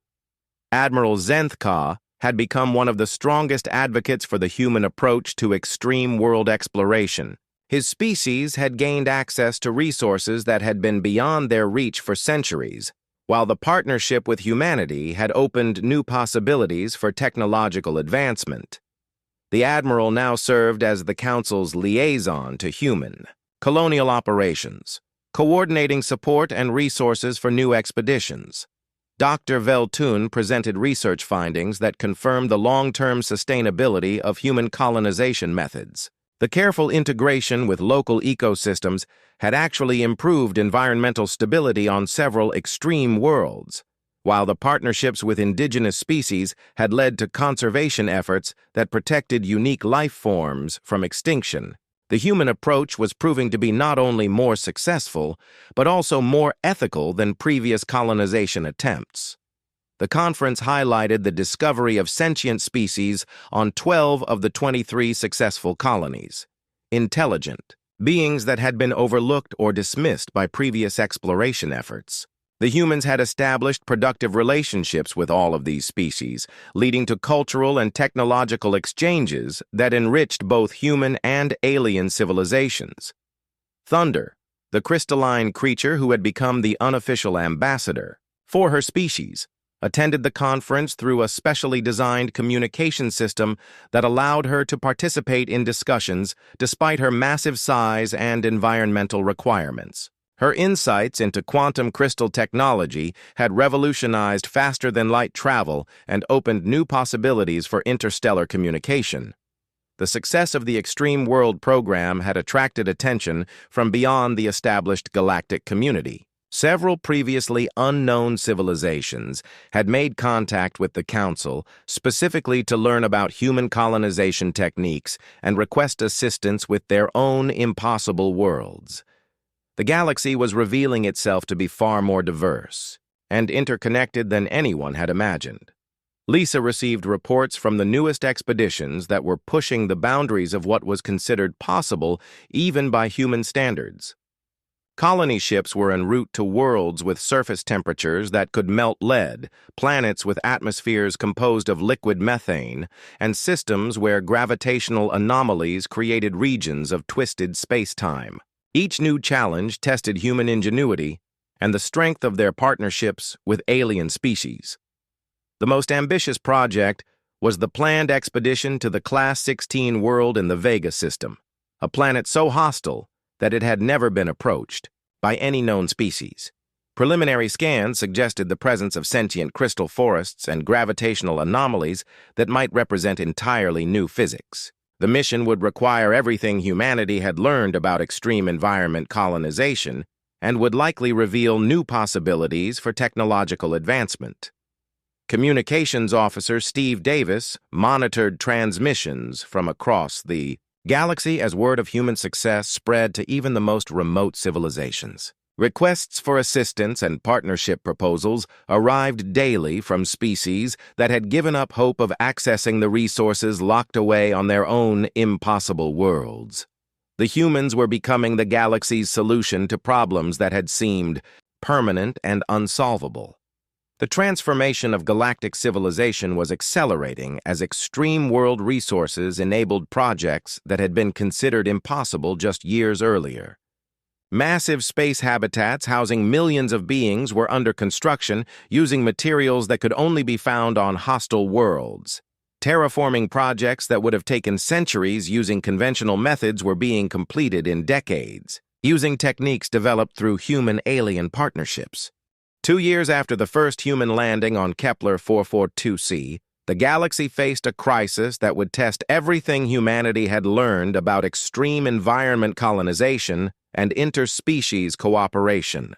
Admiral Zenth Ka had become one of the strongest advocates for the human approach to extreme world exploration. His species had gained access to resources that had been beyond their reach for centuries, while the partnership with humanity had opened new possibilities for technological advancement. The Admiral now served as the Council's liaison to human colonial operations, coordinating support and resources for new expeditions. Dr. Veltun presented research findings that confirmed the long-term sustainability of human colonization methods. The careful integration with local ecosystems had actually improved environmental stability on several extreme worlds, while the partnerships with indigenous species had led to conservation efforts that protected unique life forms from extinction. The human approach was proving to be not only more successful, but also more ethical than previous colonization attempts. The conference highlighted the discovery of sentient species on 12 of the 23 successful colonies. Intelligent beings that had been overlooked or dismissed by previous exploration efforts. The humans had established productive relationships with all of these species, leading to cultural and technological exchanges that enriched both human and alien civilizations. Thunder, the crystalline creature who had become the unofficial ambassador for her species, attended the conference through a specially designed communication system that allowed her to participate in discussions despite her massive size and environmental requirements. Her insights into quantum crystal technology had revolutionized faster-than-light travel and opened new possibilities for interstellar communication. The success of the Extreme World program had attracted attention from beyond the established galactic community. Several previously unknown civilizations had made contact with the Council specifically to learn about human colonization techniques and request assistance with their own impossible worlds. The galaxy was revealing itself to be far more diverse and interconnected than anyone had imagined. Lisa received reports from the newest expeditions that were pushing the boundaries of what was considered possible even by human standards. Colony ships were en route to worlds with surface temperatures that could melt lead, planets with atmospheres composed of liquid methane, and systems where gravitational anomalies created regions of twisted space-time. Each new challenge tested human ingenuity and the strength of their partnerships with alien species. The most ambitious project was the planned expedition to the Class 16 world in the Vega system, a planet so hostile that it had never been approached by any known species. Preliminary scans suggested the presence of sentient crystal forests and gravitational anomalies that might represent entirely new physics. The mission would require everything humanity had learned about extreme environment colonization and would likely reveal new possibilities for technological advancement. Communications Officer Steve Davis monitored transmissions from across the galaxy as word of human success spread to even the most remote civilizations. Requests for assistance and partnership proposals arrived daily from species that had given up hope of accessing the resources locked away on their own impossible worlds. The humans were becoming the galaxy's solution to problems that had seemed permanent and unsolvable. The transformation of galactic civilization was accelerating as extreme world resources enabled projects that had been considered impossible just years earlier. Massive space habitats housing millions of beings were under construction using materials that could only be found on hostile worlds. Terraforming projects that would have taken centuries using conventional methods were being completed in decades, using techniques developed through human-alien partnerships. 2 years after the first human landing on Kepler 442c, the galaxy faced a crisis that would test everything humanity had learned about extreme environment colonization and interspecies cooperation.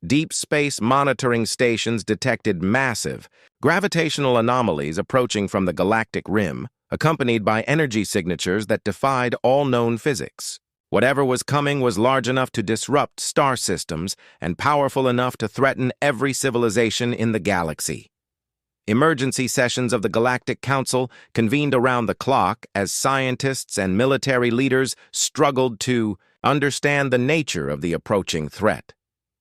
Deep space monitoring stations detected massive gravitational anomalies approaching from the galactic rim, accompanied by energy signatures that defied all known physics. Whatever was coming was large enough to disrupt star systems and powerful enough to threaten every civilization in the galaxy. Emergency sessions of the Galactic Council convened around the clock as scientists and military leaders struggled to understand the nature of the approaching threat.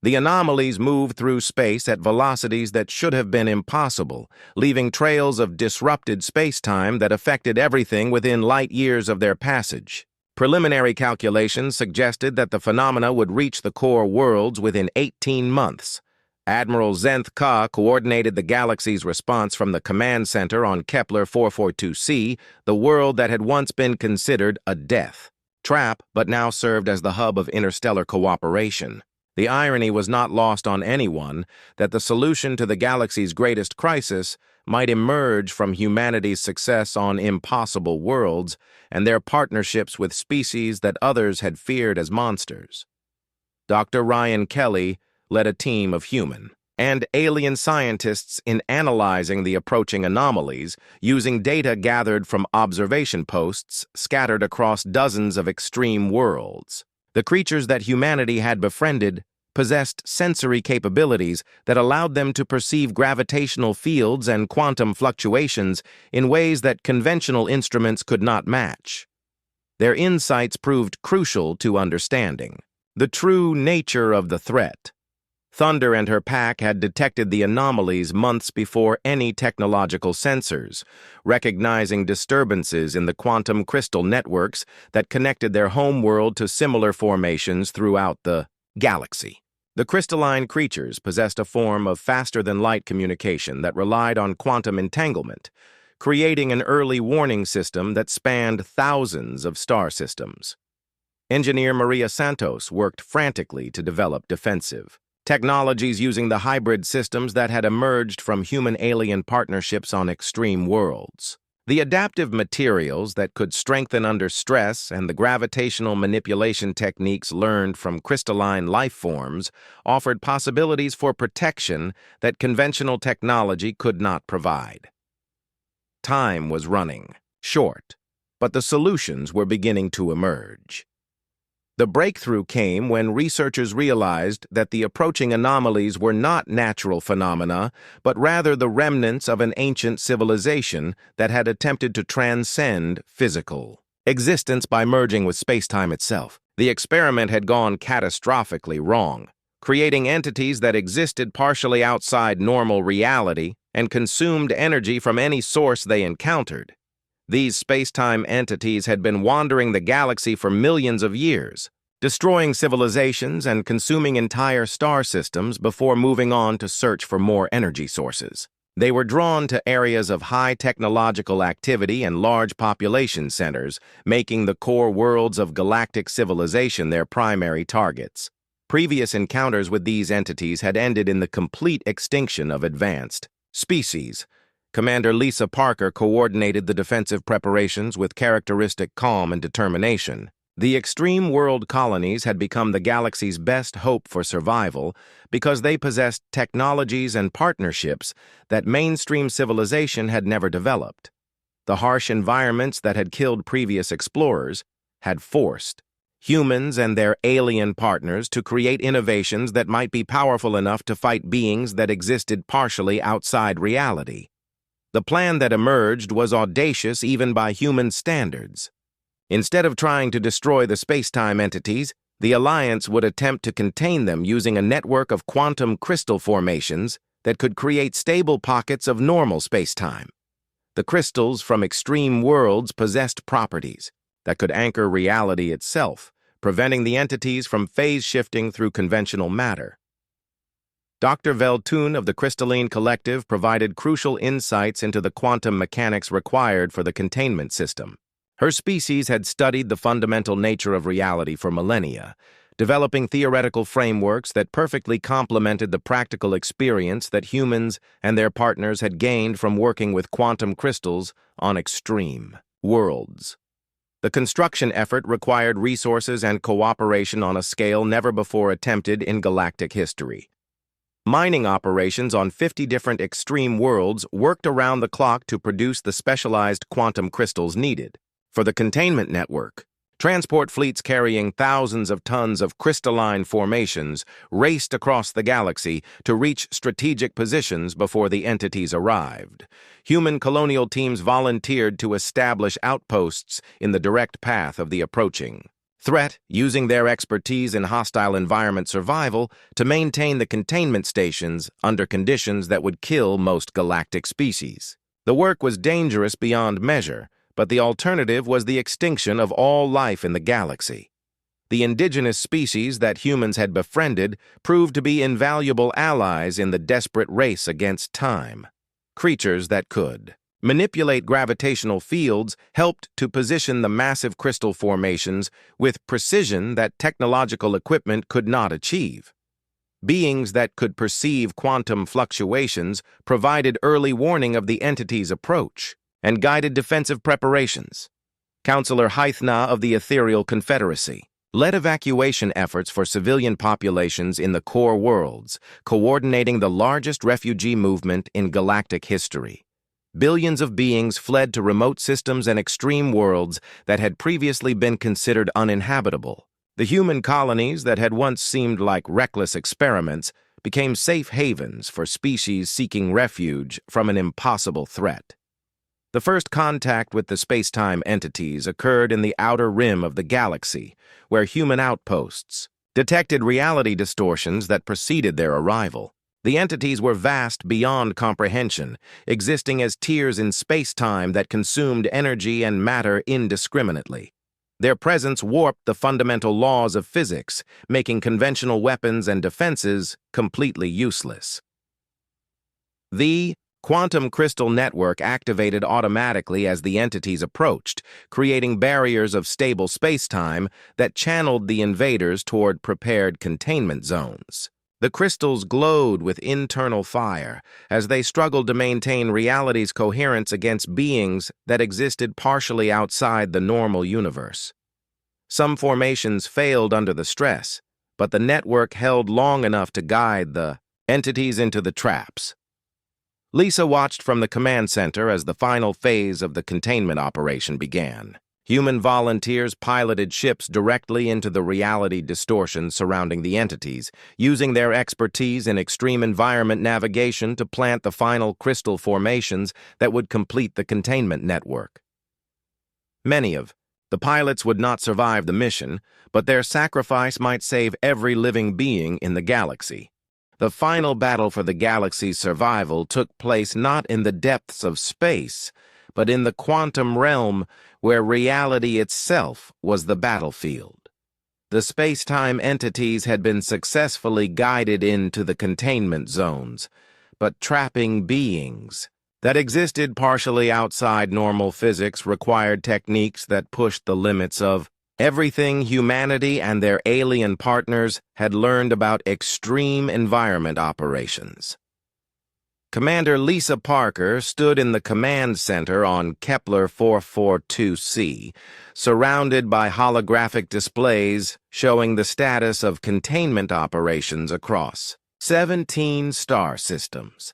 The anomalies moved through space at velocities that should have been impossible, leaving trails of disrupted space-time that affected everything within light years of their passage. Preliminary calculations suggested that the phenomena would reach the core worlds within 18 months. Admiral Zenth Ka coordinated the galaxy's response from the command center on Kepler 442c, the world that had once been considered a death trap, but now served as the hub of interstellar cooperation. The irony was not lost on anyone that the solution to the galaxy's greatest crisis might emerge from humanity's success on impossible worlds and their partnerships with species that others had feared as monsters. Dr. Ryan Kelly led a team of human and alien scientists in analyzing the approaching anomalies using data gathered from observation posts scattered across dozens of extreme worlds. The creatures that humanity had befriended possessed sensory capabilities that allowed them to perceive gravitational fields and quantum fluctuations in ways that conventional instruments could not match. Their insights proved crucial to understanding the true nature of the threat. Thunder and her pack had detected the anomalies months before any technological sensors, recognizing disturbances in the quantum crystal networks that connected their home world to similar formations throughout the galaxy. The crystalline creatures possessed a form of faster-than-light communication that relied on quantum entanglement, creating an early warning system that spanned thousands of star systems. Engineer Maria Santos worked frantically to develop defensive technologies using the hybrid systems that had emerged from human-alien partnerships on extreme worlds. The adaptive materials that could strengthen under stress and the gravitational manipulation techniques learned from crystalline life forms offered possibilities for protection that conventional technology could not provide. Time was running short, but the solutions were beginning to emerge. The breakthrough came when researchers realized that the approaching anomalies were not natural phenomena, but rather the remnants of an ancient civilization that had attempted to transcend physical existence by merging with space-time itself. The experiment had gone catastrophically wrong, creating entities that existed partially outside normal reality and consumed energy from any source they encountered. These space-time entities had been wandering the galaxy for millions of years, destroying civilizations and consuming entire star systems before moving on to search for more energy sources. They were drawn to areas of high technological activity and large population centers, making the core worlds of galactic civilization their primary targets. Previous encounters with these entities had ended in the complete extinction of advanced species. Commander Lisa Parker coordinated the defensive preparations with characteristic calm and determination. The extreme world colonies had become the galaxy's best hope for survival because they possessed technologies and partnerships that mainstream civilization had never developed. The harsh environments that had killed previous explorers had forced humans and their alien partners to create innovations that might be powerful enough to fight beings that existed partially outside reality. The plan that emerged was audacious even by human standards. Instead of trying to destroy the space-time entities, the Alliance would attempt to contain them using a network of quantum crystal formations that could create stable pockets of normal space-time. The crystals from extreme worlds possessed properties that could anchor reality itself, preventing the entities from phase-shifting through conventional matter. Dr. Veltun of the Crystalline Collective provided crucial insights into the quantum mechanics required for the containment system. Her species had studied the fundamental nature of reality for millennia, developing theoretical frameworks that perfectly complemented the practical experience that humans and their partners had gained from working with quantum crystals on extreme worlds. The construction effort required resources and cooperation on a scale never before attempted in galactic history. Mining operations on 50 different extreme worlds worked around the clock to produce the specialized quantum crystals needed. For the containment network, Transport fleets carrying thousands of tons of crystalline formations raced across the galaxy to reach strategic positions before the entities arrived. Human colonial teams volunteered to establish outposts in the direct path of the approaching threat, using their expertise in hostile environment survival to maintain the containment stations under conditions that would kill most galactic species. The work was dangerous beyond measure, but the alternative was the extinction of all life in the galaxy. The indigenous species that humans had befriended proved to be invaluable allies in the desperate race against time. Creatures that could manipulate gravitational fields helped to position the massive crystal formations with precision that technological equipment could not achieve. Beings that could perceive quantum fluctuations provided early warning of the entity's approach and guided defensive preparations. Counselor Hythna of the Ethereal Confederacy led evacuation efforts for civilian populations in the core worlds, coordinating the largest refugee movement in galactic history. Billions of beings fled to remote systems and extreme worlds that had previously been considered uninhabitable. The human colonies that had once seemed like reckless experiments became safe havens for species seeking refuge from an impossible threat. The first contact with the space-time entities occurred in the outer rim of the galaxy, where human outposts detected reality distortions that preceded their arrival. The entities were vast beyond comprehension, existing as tiers in space-time that consumed energy and matter indiscriminately. Their presence warped the fundamental laws of physics, making conventional weapons and defenses completely useless. The quantum crystal network activated automatically as the entities approached, creating barriers of stable spacetime that channeled the invaders toward prepared containment zones. The crystals glowed with internal fire as they struggled to maintain reality's coherence against beings that existed partially outside the normal universe. Some formations failed under the stress, but the network held long enough to guide the entities into the traps. Lisa watched from the command center as the final phase of the containment operation began. Human volunteers piloted ships directly into the reality distortions surrounding the entities, using their expertise in extreme environment navigation to plant the final crystal formations that would complete the containment network. Many of the pilots would not survive the mission, but their sacrifice might save every living being in the galaxy. The final battle for the galaxy's survival took place not in the depths of space, but in the quantum realm where reality itself was the battlefield. The space-time entities had been successfully guided into the containment zones, but trapping beings that existed partially outside normal physics required techniques that pushed the limits of everything humanity and their alien partners had learned about extreme environment operations. Commander Lisa Parker stood in the command center on Kepler 442c, surrounded by holographic displays showing the status of containment operations across 17 star systems.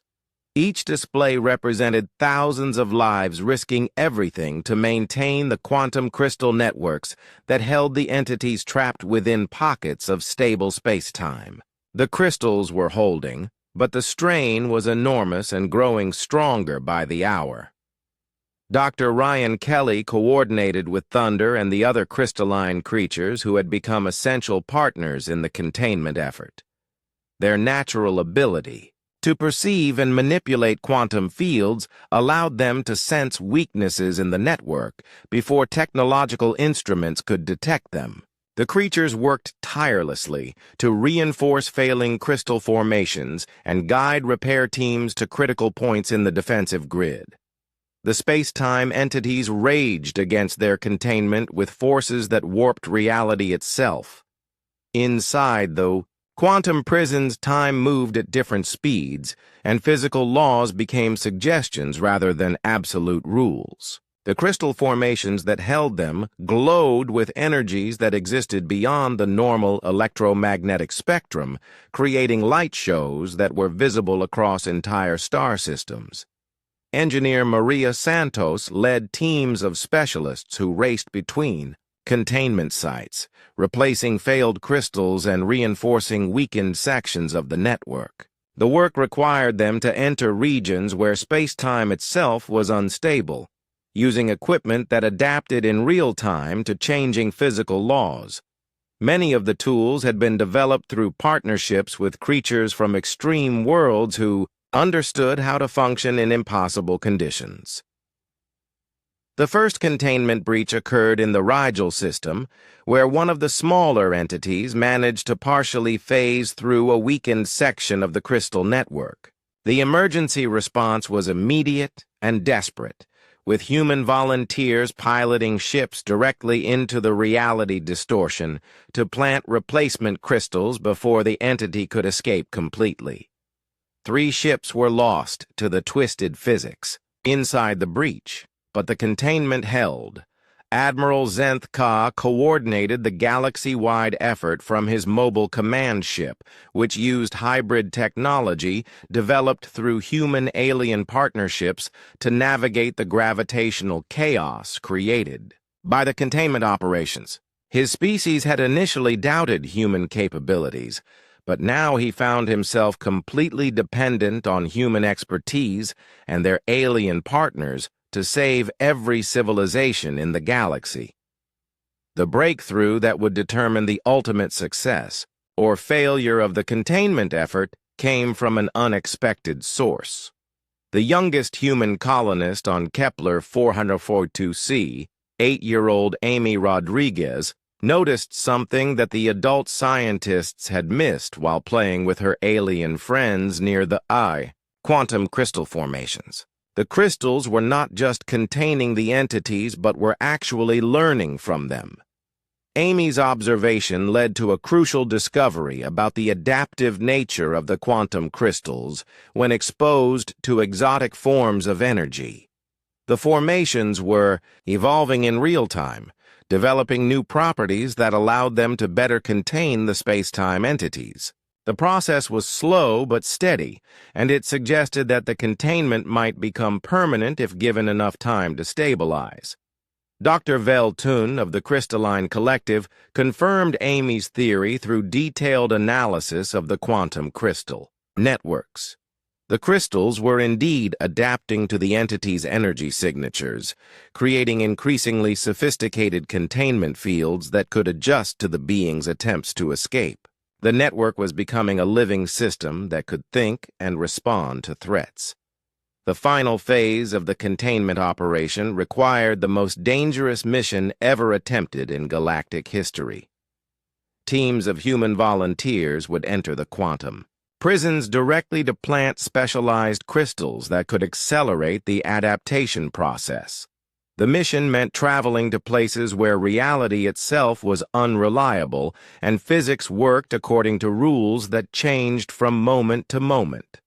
Each display represented thousands of lives risking everything to maintain the quantum crystal networks that held the entities trapped within pockets of stable space-time. The crystals were holding, but the strain was enormous and growing stronger by the hour. Dr. Ryan Kelly coordinated with Thunder and the other crystalline creatures who had become essential partners in the containment effort. Their natural ability to perceive and manipulate quantum fields allowed them to sense weaknesses in the network before technological instruments could detect them. The creatures worked tirelessly to reinforce failing crystal formations and guide repair teams to critical points in the defensive grid. The space-time entities raged against their containment with forces that warped reality itself. Inside, though, quantum prisons, time moved at different speeds, and physical laws became suggestions rather than absolute rules. The crystal formations that held them glowed with energies that existed beyond the normal electromagnetic spectrum, creating light shows that were visible across entire star systems. Engineer Maria Santos led teams of specialists who raced between containment sites, replacing failed crystals and reinforcing weakened sections of the network. The work required them to enter regions where space-time itself was unstable, using equipment that adapted in real time to changing physical laws. Many of the tools had been developed through partnerships with creatures from extreme worlds who understood how to function in impossible conditions. The first containment breach occurred in the Rigel system, where one of the smaller entities managed to partially phase through a weakened section of the crystal network. The emergency response was immediate and desperate, with human volunteers piloting ships directly into the reality distortion to plant replacement crystals before the entity could escape completely. 3 ships were lost to the twisted physics inside the breach, but the containment held. Admiral Zenth Ka coordinated the galaxy-wide effort from his mobile command ship, which used hybrid technology developed through human-alien partnerships to navigate the gravitational chaos created by the containment operations. His species had initially doubted human capabilities, but now he found himself completely dependent on human expertise and their alien partners to save every civilization in the galaxy. The breakthrough that would determine the ultimate success or failure of the containment effort came from an unexpected source. The youngest human colonist on Kepler 442c, 8-year-old Amy Rodriguez, noticed something that the adult scientists had missed while playing with her alien friends near the eye, quantum crystal formations. The crystals were not just containing the entities but were actually learning from them. Amy's observation led to a crucial discovery about the adaptive nature of the quantum crystals when exposed to exotic forms of energy. The formations were evolving in real time, developing new properties that allowed them to better contain the space-time entities. The process was slow but steady, and it suggested that the containment might become permanent if given enough time to stabilize. Dr. Vel Tun of the Crystalline Collective confirmed Amy's theory through detailed analysis of the quantum crystal networks. The crystals were indeed adapting to the entity's energy signatures, creating increasingly sophisticated containment fields that could adjust to the being's attempts to escape. The network was becoming a living system that could think and respond to threats. The final phase of the containment operation required the most dangerous mission ever attempted in galactic history. Teams of human volunteers would enter the quantum prisons directly to plant specialized crystals that could accelerate the adaptation process. The mission meant traveling to places where reality itself was unreliable and physics worked according to rules that changed from moment to moment.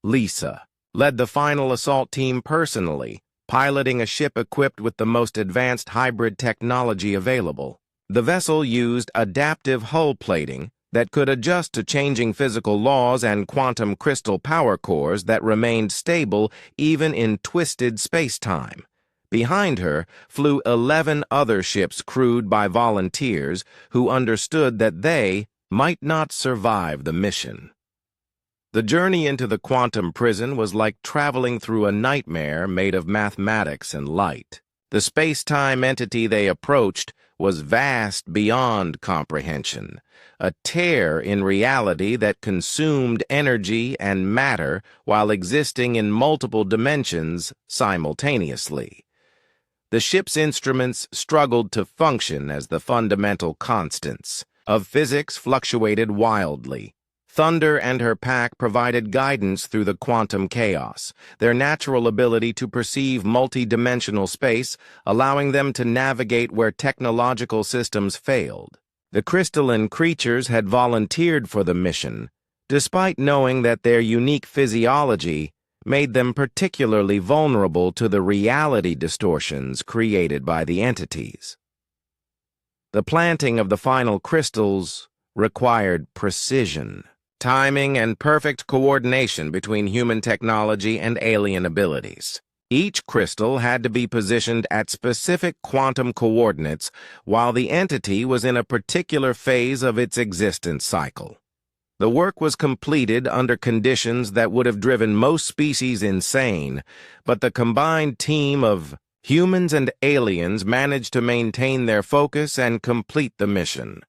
Lisa led the final assault team personally, piloting a ship equipped with the most advanced hybrid technology available. The vessel used adaptive hull plating that could adjust to changing physical laws and quantum crystal power cores that remained stable even in twisted space-time. Behind her flew 11 other ships crewed by volunteers who understood that they might not survive the mission. The journey into the quantum prison was like traveling through a nightmare made of mathematics and light. The space-time entity they approached was vast beyond comprehension, a tear in reality that consumed energy and matter while existing in multiple dimensions simultaneously. The ship's instruments struggled to function as the fundamental constants of physics fluctuated wildly. Thunder and her pack provided guidance through the quantum chaos, their natural ability to perceive multi-dimensional space, allowing them to navigate where technological systems failed. The crystalline creatures had volunteered for the mission, despite knowing that their unique physiology made them particularly vulnerable to the reality distortions created by the entities. The planting of the final crystals required precision, timing, and perfect coordination between human technology and alien abilities. Each crystal had to be positioned at specific quantum coordinates while the entity was in a particular phase of its existence cycle. The work was completed under conditions that would have driven most species insane, but the combined team of humans and aliens managed to maintain their focus and complete the mission.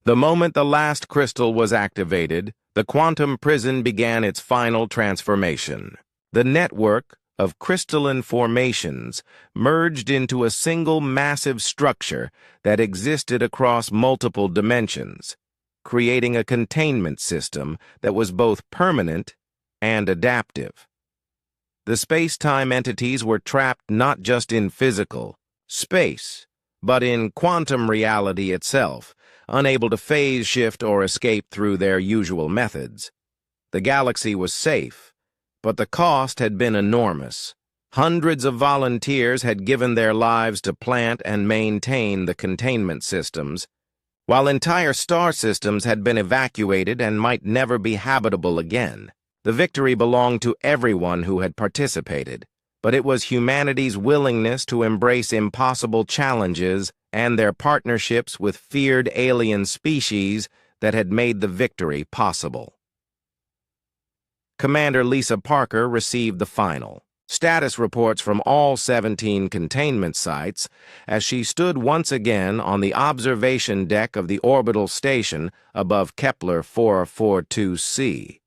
The moment the last crystal was activated, the quantum prison began its final transformation. The network of crystalline formations merged into a single massive structure that existed across multiple dimensions, creating a containment system that was both permanent and adaptive. The space-time entities were trapped not just in physical space, but in quantum reality itself, unable to phase shift or escape through their usual methods. The galaxy was safe, but the cost had been enormous. Hundreds of volunteers had given their lives to plant and maintain the containment systems, while entire star systems had been evacuated and might never be habitable again. The victory belonged to everyone who had participated, but it was humanity's willingness to embrace impossible challenges and their partnerships with feared alien species that had made the victory possible. Commander Lisa Parker received the final status reports from all 17 containment sites as she stood once again on the observation deck of the orbital station above Kepler 442c.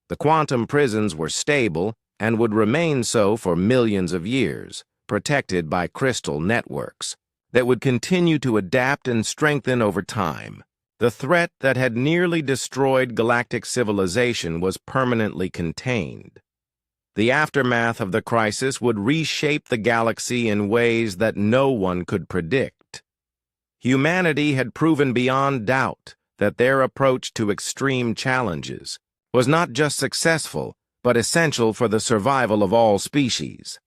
The quantum prisons were stable and would remain so for millions of years, protected by crystal networks that would continue to adapt and strengthen over time. The threat that had nearly destroyed galactic civilization was permanently contained. The aftermath of the crisis would reshape the galaxy in ways that no one could predict. Humanity had proven beyond doubt that their approach to extreme challenges was not just successful, but essential for the survival of all species.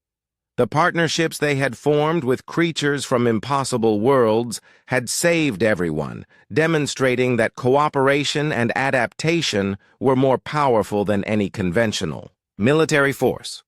The partnerships they had formed with creatures from impossible worlds had saved everyone, demonstrating that cooperation and adaptation were more powerful than any conventional military force.